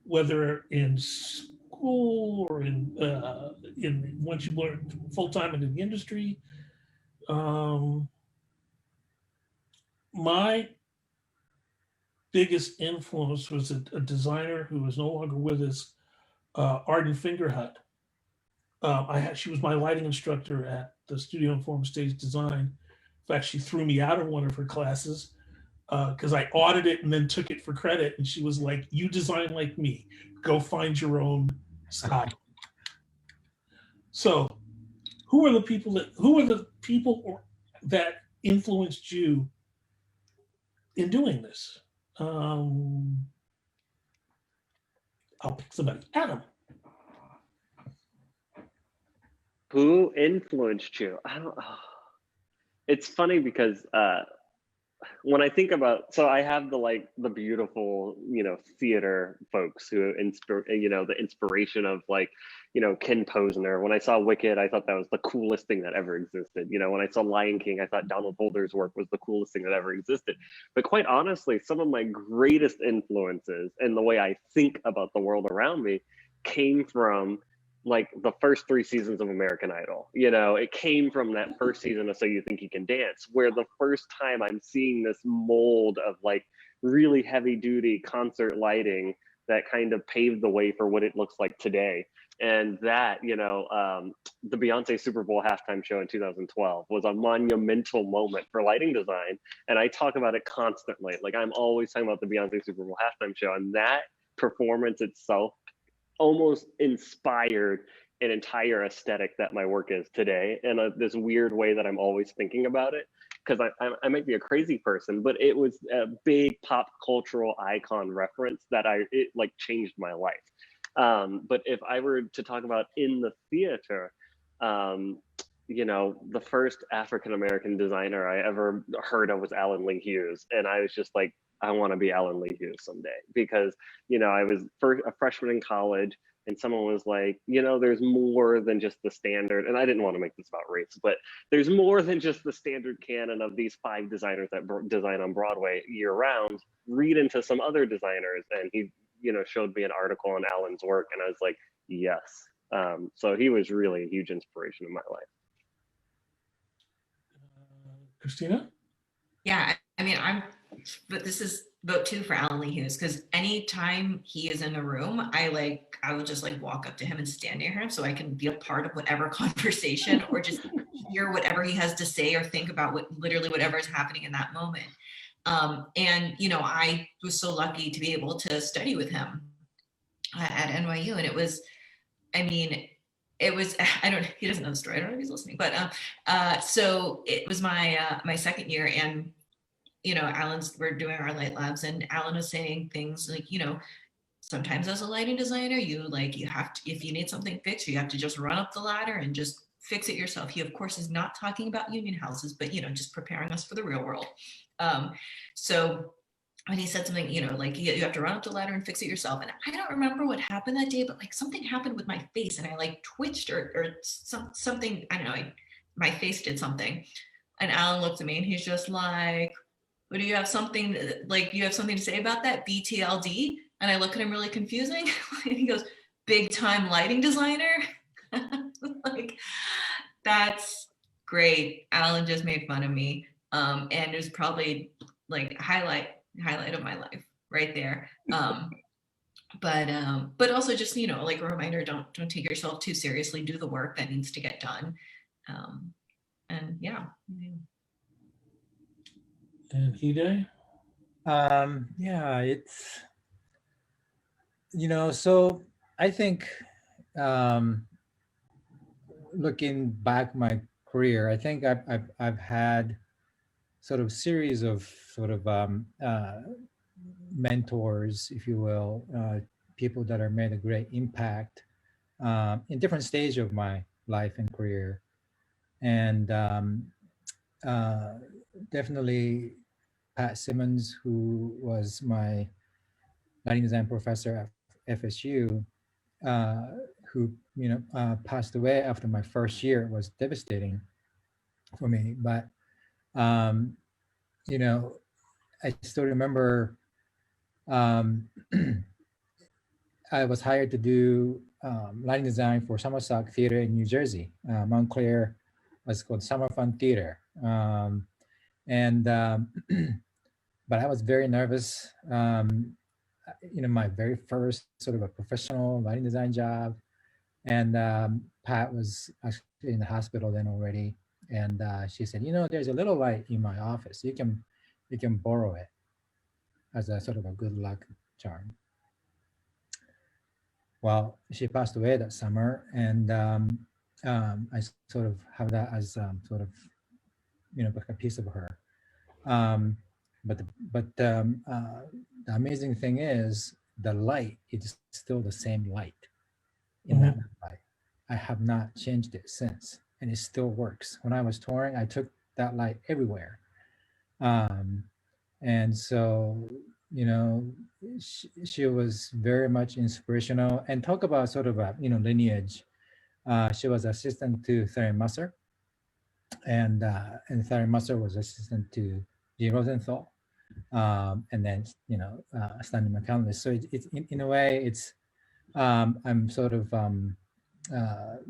Whether in school or in once you learned full time into the industry. My biggest influence was a designer who is no longer with us, Arden Fingerhut. She was my lighting instructor at the Studio Informed Stage Design. In fact, she threw me out of one of her classes because I audited it and then took it for credit. And she was like, "You design like me. Go find your own style." So, who are the people that influenced you in doing this? I'll pick somebody. Adam. Who influenced you? I don't. It's funny because when I think about, so I have the beautiful, theater folks who inspire, the inspiration of Ken Posner. When I saw Wicked, I thought that was the coolest thing that ever existed. When I saw Lion King, I thought Donald Holder's work was the coolest thing that ever existed. But quite honestly, some of my greatest influences and the way I think about the world around me came from the first 3 seasons of American Idol. It came from that first season of So You Think You Can Dance, where the first time I'm seeing this mold of really heavy duty concert lighting that kind of paved the way for what it looks like today. And that, the Beyonce Super Bowl halftime show in 2012 was a monumental moment for lighting design. And I talk about it constantly. I'm always talking about the Beyonce Super Bowl halftime show, and that performance itself almost inspired an entire aesthetic that my work is today, in this weird way that I'm always thinking about it, because I might be a crazy person, but it was a big pop cultural icon reference that it changed my life. But if I were to talk about in the theater, the first African-American designer I ever heard of was Alan Lee Hughes. And I was just like, I want to be Alan Lee Hughes someday, because, I was a freshman in college, and someone was like, there's more than just the standard. And I didn't want to make this about race, but there's more than just the standard canon of these 5 designers that design on Broadway year round. Read into some other designers. And he, showed me an article on Alan's work, and I was like, yes. So he was really a huge inspiration in my life. Christina? Yeah, I mean, but this is vote 2 for Alan Lee Hughes, because anytime he is in a room, I will just walk up to him and stand near him so I can be a part of whatever conversation or just hear whatever he has to say or think about literally whatever is happening in that moment. And I was so lucky to be able to study with him at NYU, and it was, he doesn't know the story, I don't know if he's listening, but so it was my second year, and we're doing our light labs, and Alan was saying things like, sometimes as a lighting designer, you have to, if you need something fixed, you have to just run up the ladder and just fix it yourself. He of course is not talking about union houses, but just preparing us for the real world. So when he said something, you have to run up the ladder and fix it yourself. And I don't remember what happened that day, but something happened with my face, and I twitched or something, I don't know, my face did something. And Alan looked at me and he's just like, "What, do you have something, you have something to say about that, BTLD?" And I look at him really confusing. And he goes, "Big time lighting designer?" That's great. Alan just made fun of me. And it was probably highlight of my life right there. But also just, a reminder, don't take yourself too seriously, do the work that needs to get done. And yeah. And Hide? Yeah, it's, so I think looking back my career, I think I've had sort of series of mentors, if you will, people that are made a great impact in different stages of my life and career. And definitely Pat Simmons, who was my lighting design professor at FSU, who passed away after my first year. It was devastating for me, but I still remember I was hired to do lighting design for Summerstock Theater in New Jersey. Montclair was called Summer Fun Theater. But I was very nervous. My very first sort of a professional lighting design job. And Pat was actually in the hospital then already. And she said, there's a little light in my office. You can borrow it. as a sort of a good luck charm. Well, she passed away that summer, and I sort of have that as sort of, like a piece of her. The amazing thing is the light is still the same light in that light. I have not changed it since, and it still works. When I was touring, I took that light everywhere. And so, she was very much inspirational. And talk about sort of a, lineage. She was assistant to Theron Musser, and Theron Musser was assistant to G. Rosenthal, and then Stanley McCandless. So it's in a way, it's I'm sort of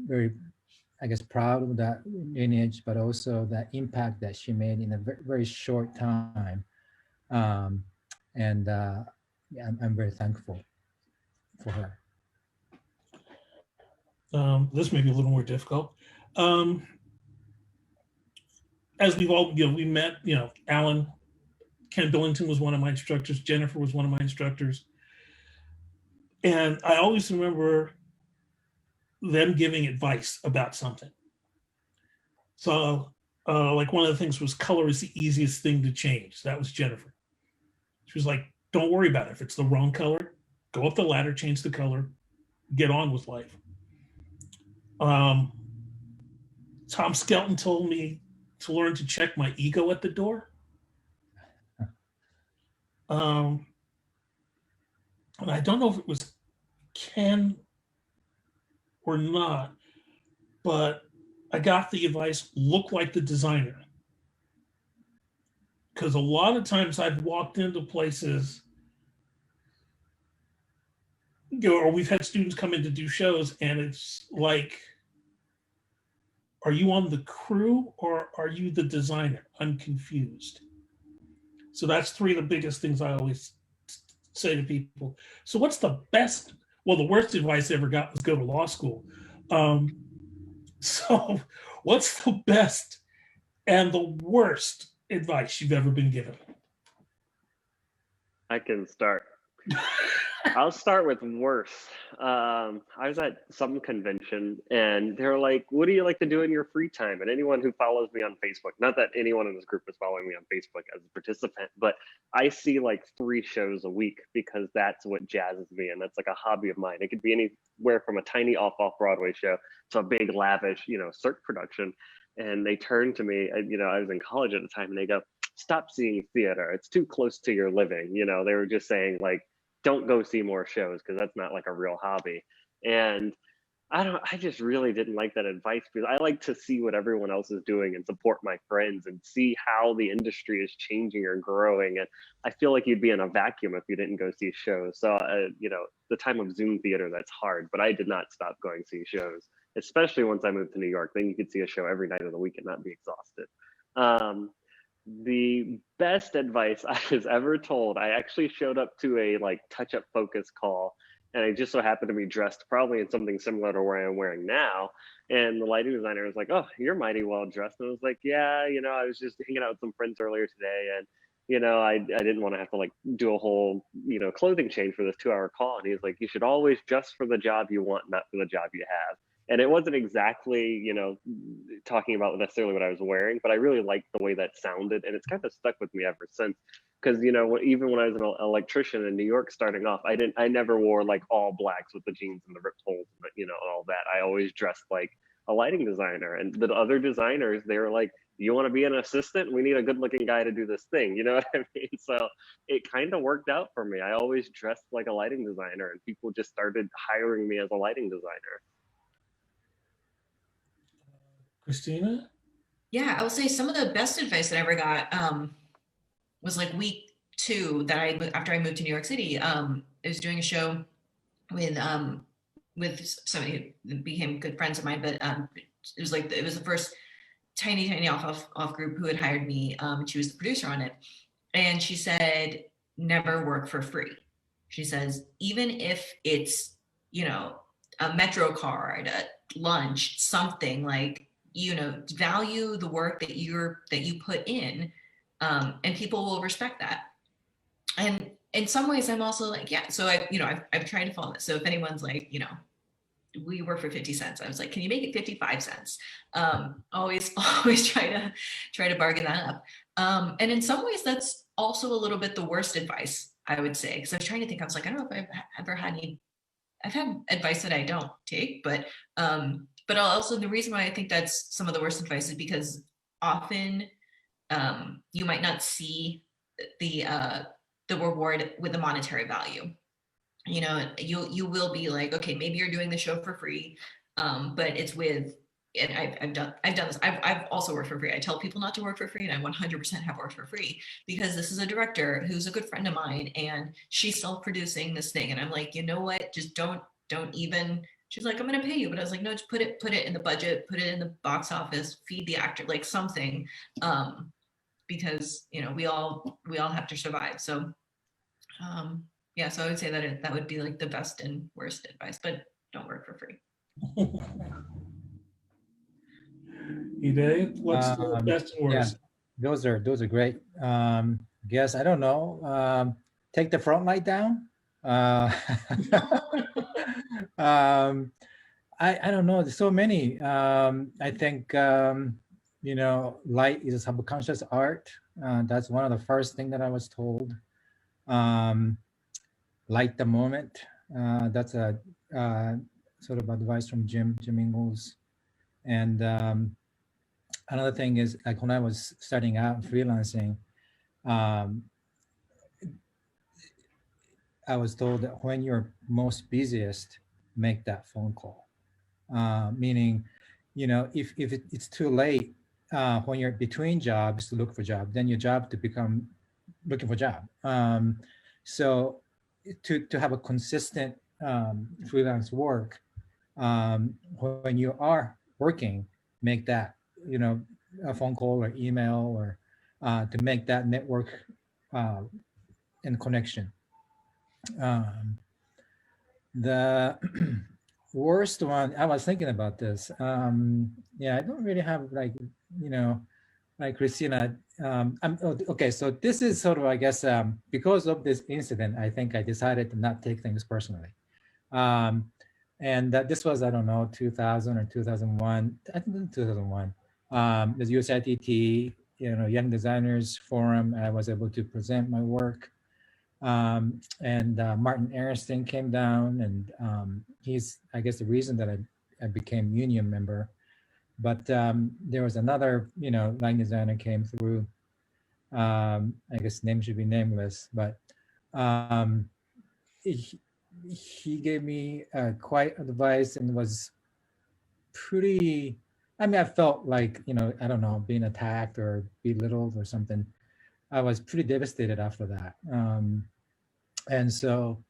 very, I guess, proud of that lineage, but also that impact that she made in a very, very short time. Yeah, I'm very thankful for her. This may be a little more difficult. As we've all, we met, Alan, Ken Billington was one of my instructors. Jennifer was one of my instructors. And I always remember them giving advice about something. So like one of the things was color is the easiest thing to change. That was Jennifer. She was like, don't worry about it. If it's the wrong color, go up the ladder, change the color, get on with life. Tom Skelton told me to learn to check my ego at the door. And I don't know if it was Ken or not, but I got the advice, look like the designer. Because a lot of times I've walked into places, or we've had students come in to do shows, and it's like, are you on the crew or are you the designer? I'm confused. So that's three of the biggest things I always say to people. So what's the best, well, the worst advice I ever got was go to law school. So what's the best and the worst advice you've ever been given? I can start. I'll start with worse. I was at some convention and they're like, what do you like to do in your free time? And anyone who follows me on Facebook, not that anyone in this group is following me on Facebook as a participant, but I see like 3 shows a week because that's what jazzes me. And that's like a hobby of mine. It could be anywhere from a tiny off-Broadway show to a big lavish, Cirque production. And they turned to me, I was in college at the time, and they go, stop seeing theater. It's too close to your living. They were just saying like, don't go see more shows because that's not like a real hobby. And I just really didn't like that advice because I like to see what everyone else is doing and support my friends and see how the industry is changing or growing. And I feel like you'd be in a vacuum if you didn't go see shows. So, the time of Zoom theater, that's hard, but I did not stop going to see shows, especially once I moved to New York. Then you could see a show every night of the week and not be exhausted. The best advice I was ever told, I actually showed up to a touch-up focus call, and I just so happened to be dressed probably in something similar to what I'm wearing now. And the lighting designer was like, oh, you're mighty well dressed. And I was like, yeah, I was just hanging out with some friends earlier today. And, I didn't want to have to do a whole, clothing change for this 2-hour call. And he was like, you should always dress for the job you want, not for the job you have. And it wasn't exactly, talking about necessarily what I was wearing, but I really liked the way that sounded. And it's kind of stuck with me ever since. Because, even when I was an electrician in New York starting off, I never wore all blacks with the jeans and the ripped holes, and all that. I always dressed like a lighting designer. And the other designers, they were like, you want to be an assistant? We need a good looking guy to do this thing. You know what I mean? So it kind of worked out for me. I always dressed like a lighting designer, and people just started hiring me as a lighting designer. Christina? Yeah, I will say some of the best advice that I ever got was week 2 that after I moved to New York City. I was doing a show with somebody who became good friends of mine, but it was the first tiny off group who had hired me. She was the producer on it, and she said, never work for free. She says, even if it's a Metro card, a lunch, something value the work that you put in, and people will respect that. and in some ways I'm also like, yeah, so I've tried to follow this. So if anyone's like, we work for 50 cents, I was like, can you make it 55 cents? Always try to bargain that up. And in some ways that's also a little bit the worst advice, I would say, because I was trying to think, I was like, I don't know if I've ever had I've had advice that I don't take, but also the reason why I think that's some of the worst advice is because often you might not see the reward with the monetary value. You will be like, okay, maybe you're doing the show for free, but it's with, and I've done this. I've also worked for free. I tell people not to work for free, and I 100% have worked for free because this is a director who's a good friend of mine, and she's self-producing this thing, and I'm like, you know what? Just don't even. She's like, I'm gonna pay you, but I was like, no, just put it in the budget, put it in the box office, feed the actor, like something, because we all have to survive. So yeah, so I would say that that would be like the best and worst advice, but don't work for free. Hideaki, what's the best and Yeah, worst? those are great. Guess I don't know. Take the front light down. I don't know. There's so many. I think light is a subconscious art. That's one of the first thing that I was told. Light the moment. That's a sort of advice from Jim Ingalls. And another thing is, like, when I was starting out freelancing, I was told that when you're most busiest, make that phone call. Meaning, if it's too late when you're between jobs to look for job, then your job to become looking for job. So to have a consistent freelance work, when you are working, make that a phone call or email, or to make that network and connection. The worst one, I was thinking about this. Yeah, I don't really have like Christina. Okay, so this is sort of, I guess, because of this incident, I think I decided to not take things personally. And this was, I don't know, 2000 or 2001, I think 2001. The USITT, Young Designers Forum, I was able to present my work. And Martin Ariston came down, and he's, I guess, the reason that I became union member. But there was another, line designer came through. I guess name should be nameless, but he gave me quite advice, and was pretty, I felt like, I don't know, being attacked or belittled or something. I was pretty devastated after that. And so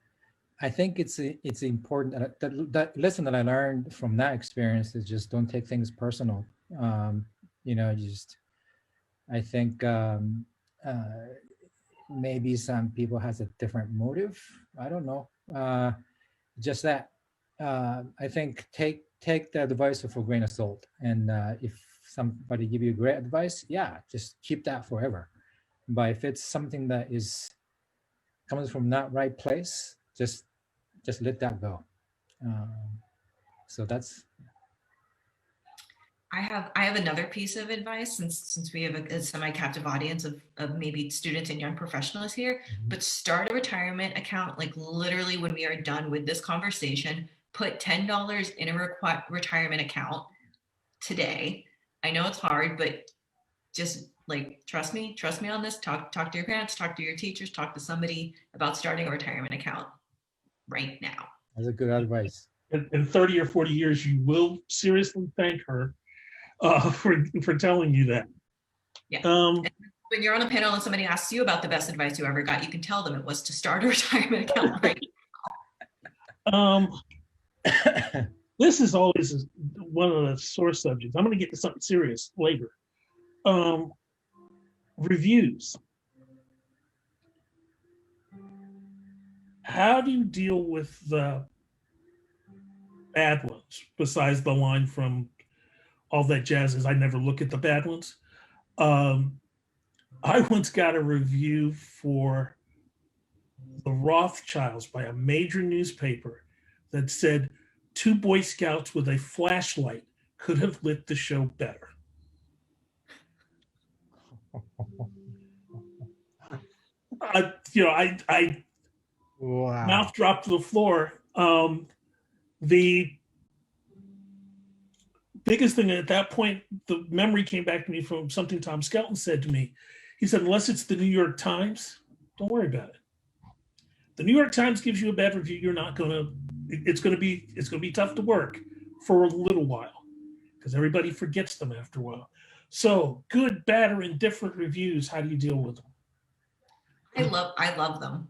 I think it's important that lesson that I learned from that experience is just don't take things personal. I think maybe some people has a different motive. I don't know. Just that I think take the advice with a grain of salt. And if somebody give you great advice, yeah, just keep that forever. But if it's something that comes from not right place, just let that go. So that's. I have another piece of advice, since we have a semi-captive audience of maybe students and young professionals here. Mm-hmm. But start a retirement account, like literally when we are done with this conversation, put $10 in a retirement account today. I know it's hard, but just like trust me on this. Talk to your parents, talk to your teachers, talk to somebody about starting a retirement account right now. That's a good advice. In 30 or 40 years, you will seriously thank her for telling you that. Yeah. When you're on a panel and somebody asks you about the best advice you ever got, you can tell them it was to start a retirement account right now. This is always one of the sore subjects. I'm going to get to something serious later. Reviews. How do you deal with the bad ones, besides the line from All That Jazz Is I Never Look at the Bad Ones? I once got a review for the Rothschilds by a major newspaper that said 2 Boy Scouts with a flashlight could have lit the show better. I Wow. mouth dropped to the floor. The biggest thing at that point, the memory came back to me from something Tom Skelton said to me. He said, unless it's the New York Times, don't worry about it. The New York Times gives you a bad review, you're not gonna, it's gonna be tough to work for a little while because everybody forgets them after a while. So good, bad, or indifferent reviews, how do you deal with them? I love them.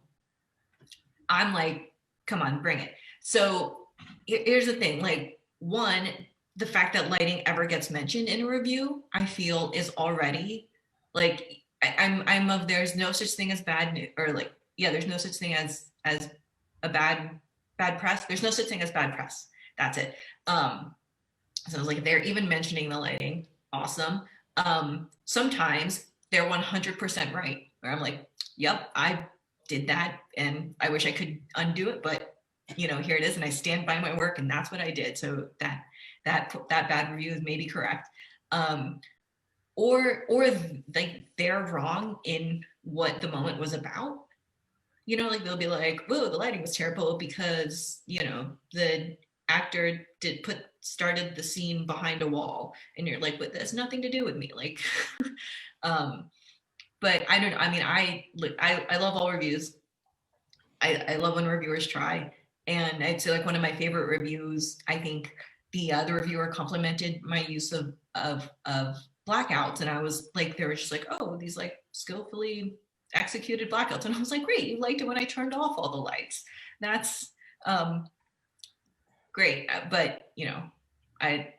I'm like, come on, bring it. So here's the thing, like, one, the fact that lighting ever gets mentioned in a review, I feel is already like, I'm of, there's no such thing as bad news, or like, yeah, there's no such thing as a bad press. There's no such thing as bad press. That's it. So I was like, they're even mentioning the lighting. Awesome. Sometimes they're 100% right, where I'm like, yep, I did that and I wish I could undo it, but you know, here it is, and I stand by my work, and that's what I did. So that bad review is maybe correct. Or like they're wrong in what the moment was about. You know, like they'll be like, "Whoa, the lighting was terrible because you know the actor started the scene behind a wall," and you're like, "But that's nothing to do with me." Like, but I don't know. I mean, I love all reviews. I love when reviewers try, and I'd say like one of my favorite reviews. I think the reviewer complimented my use of blackouts, and I was like, they were just like, "Oh, these like skillfully executed blackouts," and I was like, "Great, you liked it when I turned off all the lights. That's great." But you know, I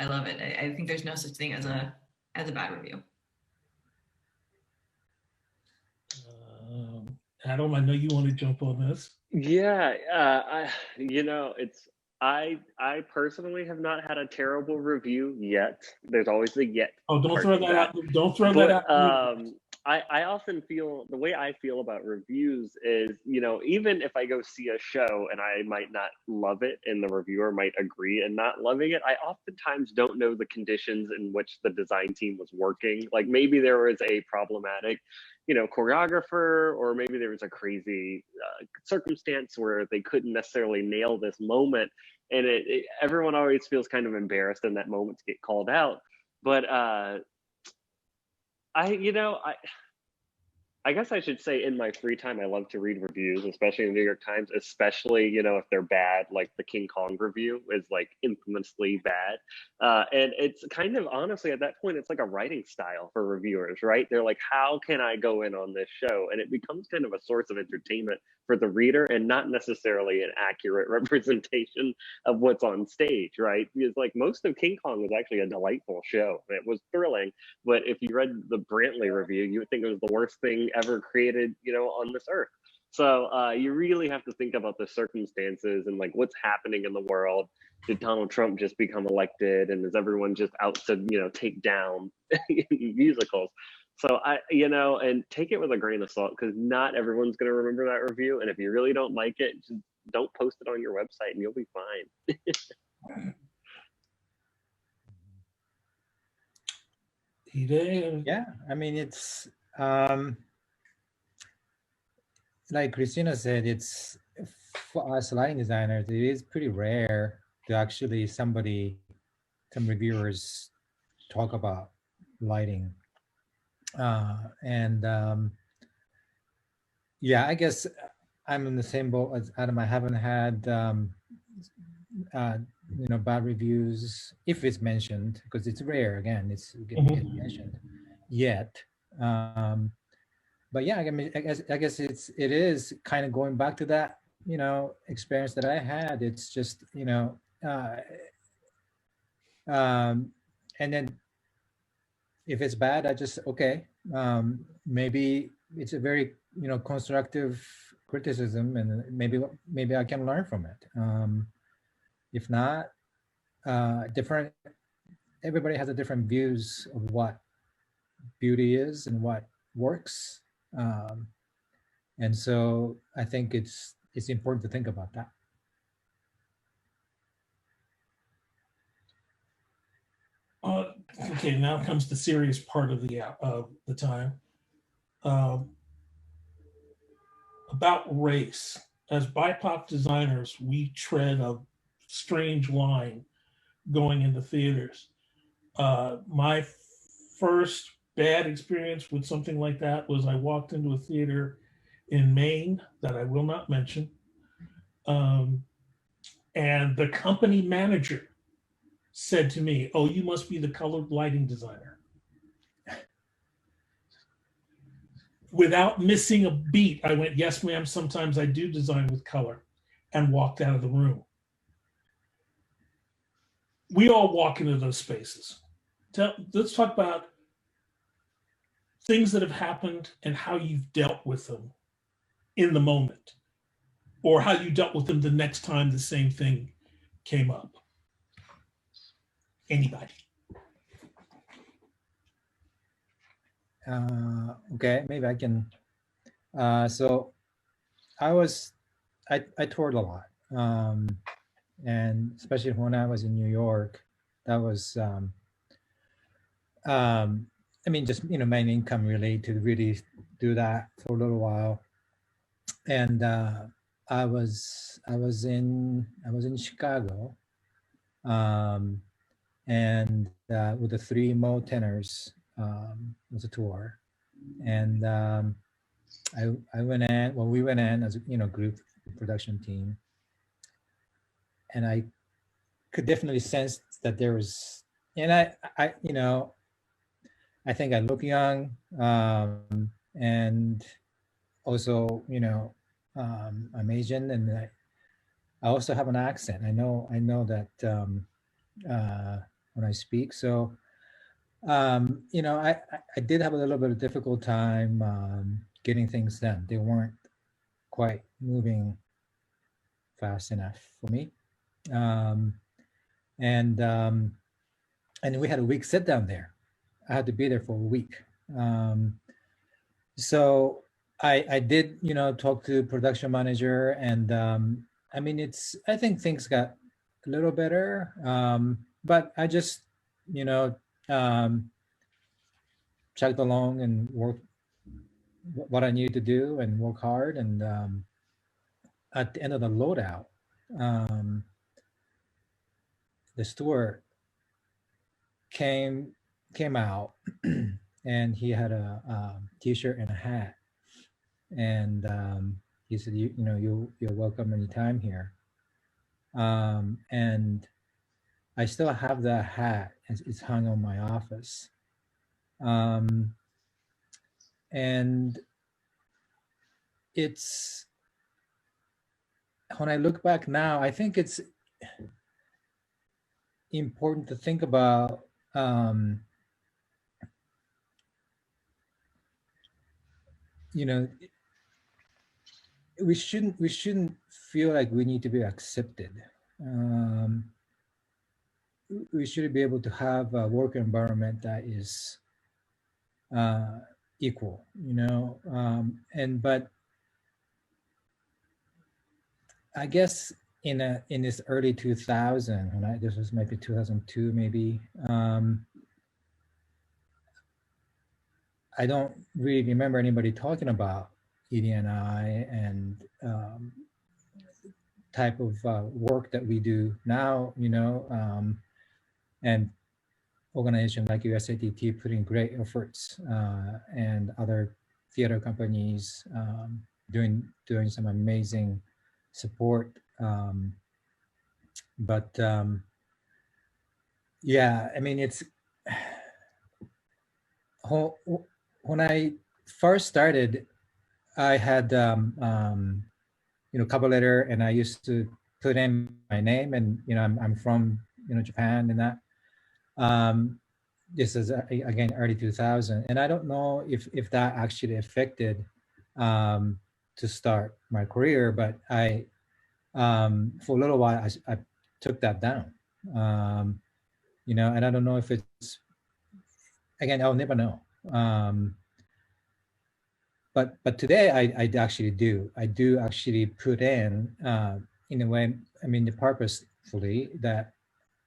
love it. I think there's no such thing as a bad review. Adam, I know you want to jump on this. Yeah, I personally have not had a terrible review yet. There's always the yet. Oh, don't part throw of that out. Don't throw that out. I often feel the way I feel about reviews is, you know, even if I go see a show and I might not love it and the reviewer might agree in not loving it, I oftentimes don't know the conditions in which the design team was working. Like maybe there was a problematic, you know, choreographer, or maybe there was a crazy circumstance where they couldn't necessarily nail this moment. And everyone always feels kind of embarrassed in that moment to get called out. But I guess I should say in my free time, I love to read reviews, especially in the New York Times, especially, you know, if they're bad, like the King Kong review is like infamously bad. And it's kind of, honestly, at that point, it's like a writing style for reviewers, right? They're like, how can I go in on this show? And it becomes kind of a source of entertainment for the reader and not necessarily an accurate representation of what's on stage, right? Because like most of King Kong was actually a delightful show. It was thrilling. But if you read the Brantley review, you would think it was the worst thing ever created, you know, on this earth. So you really have to think about the circumstances and like what's happening in the world. Did Donald Trump just become elected, and is everyone just out to, you know, take down musicals? So and take it with a grain of salt, because not everyone's going to remember that review. And if you really don't like it, just don't post it on your website and you'll be fine. Yeah, I mean, it's like Christina said, it's for us lighting designers, it is pretty rare to actually some reviewers talk about lighting. Yeah, I guess I'm in the same boat as Adam. I haven't had bad reviews, if it's mentioned, because it's rare. Again, it's mentioned yet. But yeah, I mean, I guess it is kind of going back to that, you know, experience that I had. It's just, you know, and then if it's bad, I just maybe it's a very, you know, constructive criticism, and maybe I can learn from it. If not, everybody has a different views of what beauty is and what works. And so I think it's important to think about that. Okay, now comes the serious part of the time. About race. As BIPOC designers, we tread a strange line going into theaters. My first bad experience with something like that was I walked into a theater in Maine that I will not mention. And the company manager said to me, "Oh, you must be the colored lighting designer." Without missing a beat, I went, "Yes, ma'am, sometimes I do design with color," and walked out of the room. We all walk into those spaces. Let's talk about things that have happened and how you've dealt with them in the moment, or how you dealt with them the next time the same thing came up. Anybody? Okay, maybe I can. So I toured a lot, and especially when I was in New York, that was, I mean, just main income really to really do that for a little while. And I was in Chicago, and with the three Mo tenors was a tour, and I went in. Well, we went in as a group production team, and I could definitely sense that there was, and I I think I look young, and also I'm Asian, and I also have an accent. I know that when I speak. So I did have a little bit of difficult time getting things done. They weren't quite moving fast enough for me. And we had a week sit down there. I had to be there for a week. So I did, talk to production manager, and I mean, I think things got a little better, but I just, chugged along and worked what I needed to do and work hard. And at the end of the loadout, the steward came out, and he had a t-shirt and a hat, and he said, you're welcome anytime here. And I still have that hat. It's hung on my office. And it's, when I look back now, I think it's important to think about we shouldn't feel like we need to be accepted. We should be able to have a work environment that is equal, but I guess in this early 2000, this was maybe 2002, maybe, I don't really remember anybody talking about ED&I and type of work that we do now, and organizations like USITT putting great efforts, and other theater companies doing some amazing support. But yeah, I mean, it's when I first started, I had cover letter, and I used to put in my name, and I'm from Japan, and that. This is again early 2000, and I don't know if that actually affected to start my career, but I for a little while I took that down, and I don't know if it's, again, I'll never know. but today I actually do. I do actually put in a way, I mean, purposefully that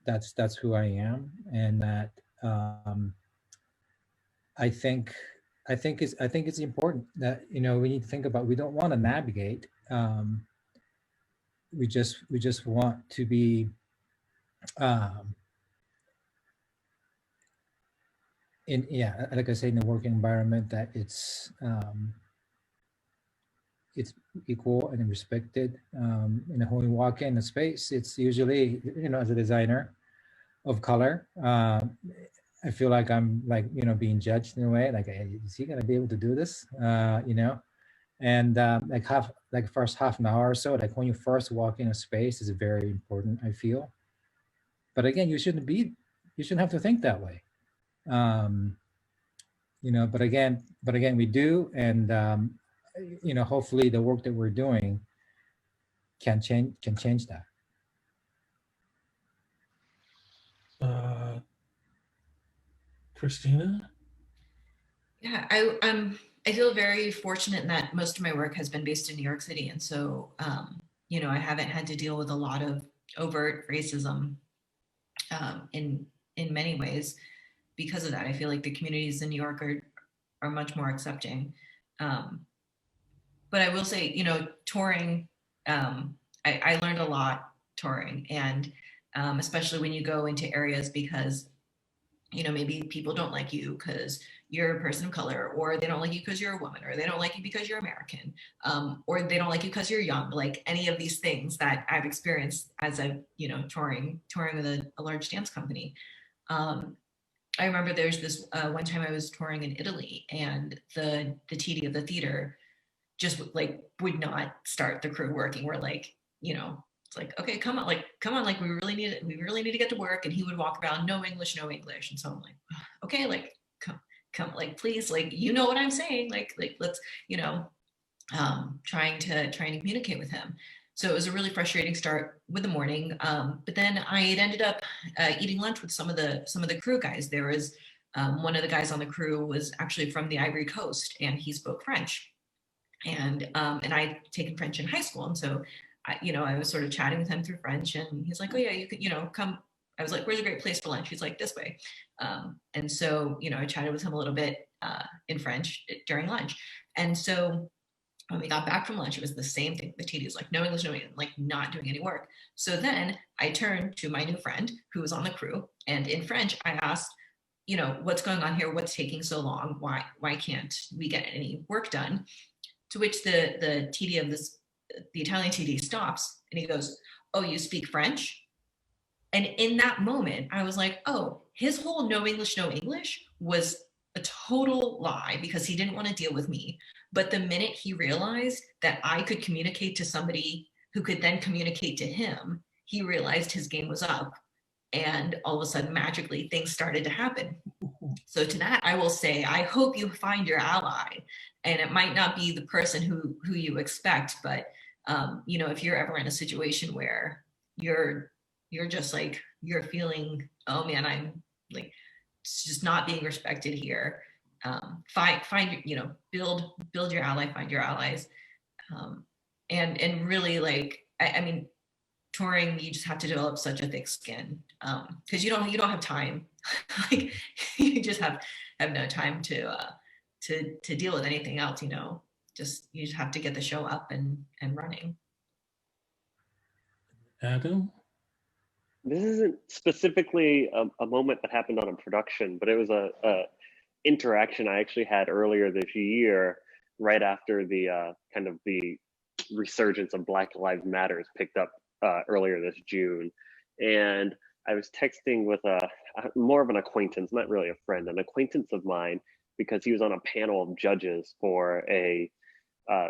that's who I am, and that I think I think it's important that we need to think about. We don't want to navigate. We just want to be um, in, yeah, like I say, in a work environment that it's equal and respected. And when we walk in a space, it's usually, as a designer of color, I feel like I'm like, being judged in a way, like, hey, is he gonna be able to do this? And like first half an hour or so, like when you first walk in a space is very important, I feel. But again, you shouldn't have to think that way. Um, but again, we do, and hopefully the work that we're doing can change that. Christina? Yeah, I feel very fortunate in that most of my work has been based in New York City, and so I haven't had to deal with a lot of overt racism in many ways. Because of that, I feel like the communities in New York are much more accepting. But I will say, touring, I learned a lot touring, and especially when you go into areas because maybe people don't like you because you're a person of color, or they don't like you because you're a woman, or they don't like you because you're American, or they don't like you because you're young. Like any of these things that I've experienced as a touring with a large dance company. I remember there's this one time I was touring in Italy, and the TD of the theater just like would not start the crew working. We're like, it's like, okay, come on, like we really need to get to work. And he would walk around, no English. And so I'm like, okay, like come, like please, like what I'm saying, like let's, trying to communicate with him. So it was a really frustrating start with the morning. But then I had ended up eating lunch with some of the crew guys. There was one of the guys on the crew was actually from the Ivory Coast, and he spoke French. And I'd taken French in high school, and so I was sort of chatting with him through French, and he's like, "Oh yeah, you could, come." I was like, "Where's a great place for lunch?" He's like, "This way." And so I chatted with him a little bit in French during lunch, and so when we got back from lunch, it was the same thing. The TD was like, no English, like not doing any work. So then I turned to my new friend who was on the crew, and in French, I asked, what's going on here? What's taking so long? Why can't we get any work done? To which the TD of the Italian TD stops, and he goes, "Oh, you speak French?" And in that moment, I was like, oh, his whole no English was a total lie because he didn't want to deal with me. But the minute he realized that I could communicate to somebody who could then communicate to him, he realized his game was up. And all of a sudden, magically, things started to happen. So to that, I will say, I hope you find your ally. And it might not be the person who you expect, but if you're ever in a situation where you're just like, you're feeling, oh man, I'm like just not being respected here. Find build your ally, find your allies, and really like I mean, touring, you just have to develop such a thick skin because you don't have time. Like you just have no time to deal with anything else. Just you just have to get the show up and running. Adam? This isn't specifically a moment that happened on a production, but it was a interaction I actually had earlier this year, right after the kind of the resurgence of Black Lives Matters picked up earlier this June. And I was texting with a more of an acquaintance, not really a friend, an acquaintance of mine, because he was on a panel of judges for a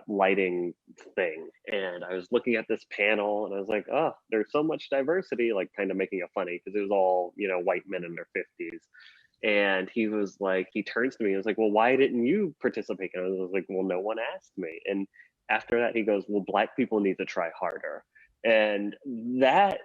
lighting thing. And I was looking at this panel and I was like, oh, there's so much diversity, like kind of making it funny because it was all, white men in their 50s. And he was like, he turns to me and was like, well, why didn't you participate? And I was like, well, no one asked me. And after that, he goes, well, Black people need to try harder. And that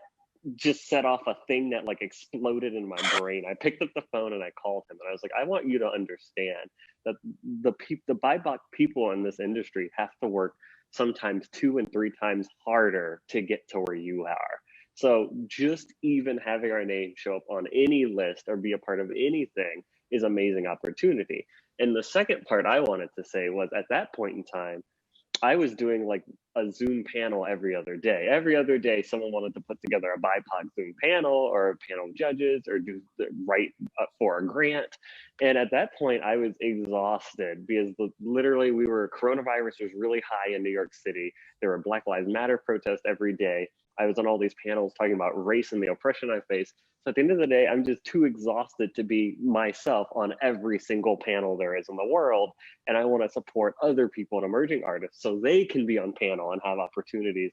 just set off a thing that like exploded in my brain. I picked up the phone and I called him and I was like, I want you to understand that the BIPOC people in this industry have to work sometimes 2 and 3 times harder to get to where you are. So just even having our name show up on any list or be a part of anything is amazing opportunity. And the second part I wanted to say was at that point in time, I was doing like a Zoom panel every other day. Every other day, someone wanted to put together a BIPOC Zoom panel or a panel of judges or write for a grant. And at that point, I was exhausted because literally coronavirus was really high in New York City. There were Black Lives Matter protests every day. I was on all these panels talking about race and the oppression I face. So at the end of the day, I'm just too exhausted to be myself on every single panel there is in the world. And I want to support other people and emerging artists so they can be on panel and have opportunities.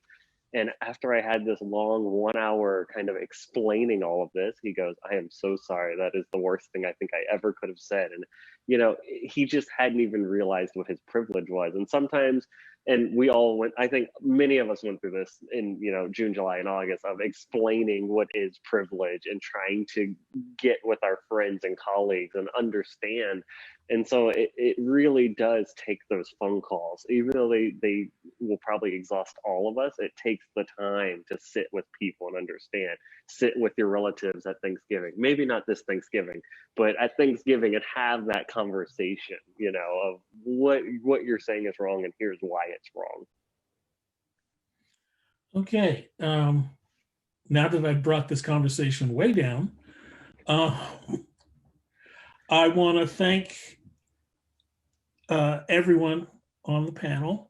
And after I had this long 1 hour kind of explaining all of this, he goes, I am so sorry. That is the worst thing I think I ever could have said. And, you know, he just hadn't even realized what his privilege was. And sometimes, and we all went, I think many of us went through this in, you know, June, July, and August of explaining what is privilege and trying to get with our friends and colleagues and understand. And so it really does take those phone calls, even though they will probably exhaust all of us. It takes the time to sit with people and understand, sit with your relatives at Thanksgiving, maybe not this Thanksgiving, but at Thanksgiving, and have that conversation, you know, of what you're saying is wrong and here's why it's wrong. Okay. Now that I've brought this conversation way down, I want to thank everyone on the panel.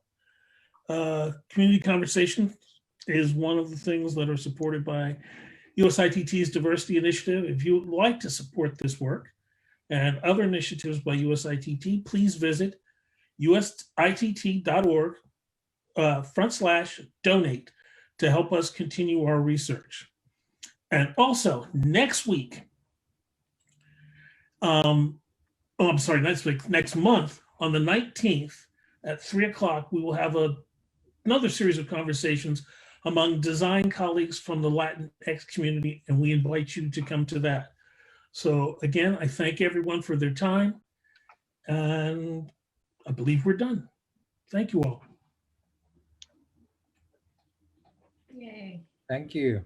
Community conversation is one of the things that are supported by USITT's diversity initiative. If you would like to support this work and other initiatives by USITT, please visit usitt.org/donate to help us continue our research. And also next week, next month on the 19th at 3 o'clock, we will have another series of conversations among design colleagues from the Latinx community, and we invite you to come to that. So again, I thank everyone for their time, and I believe we're done. Thank you all. Yay. Thank you.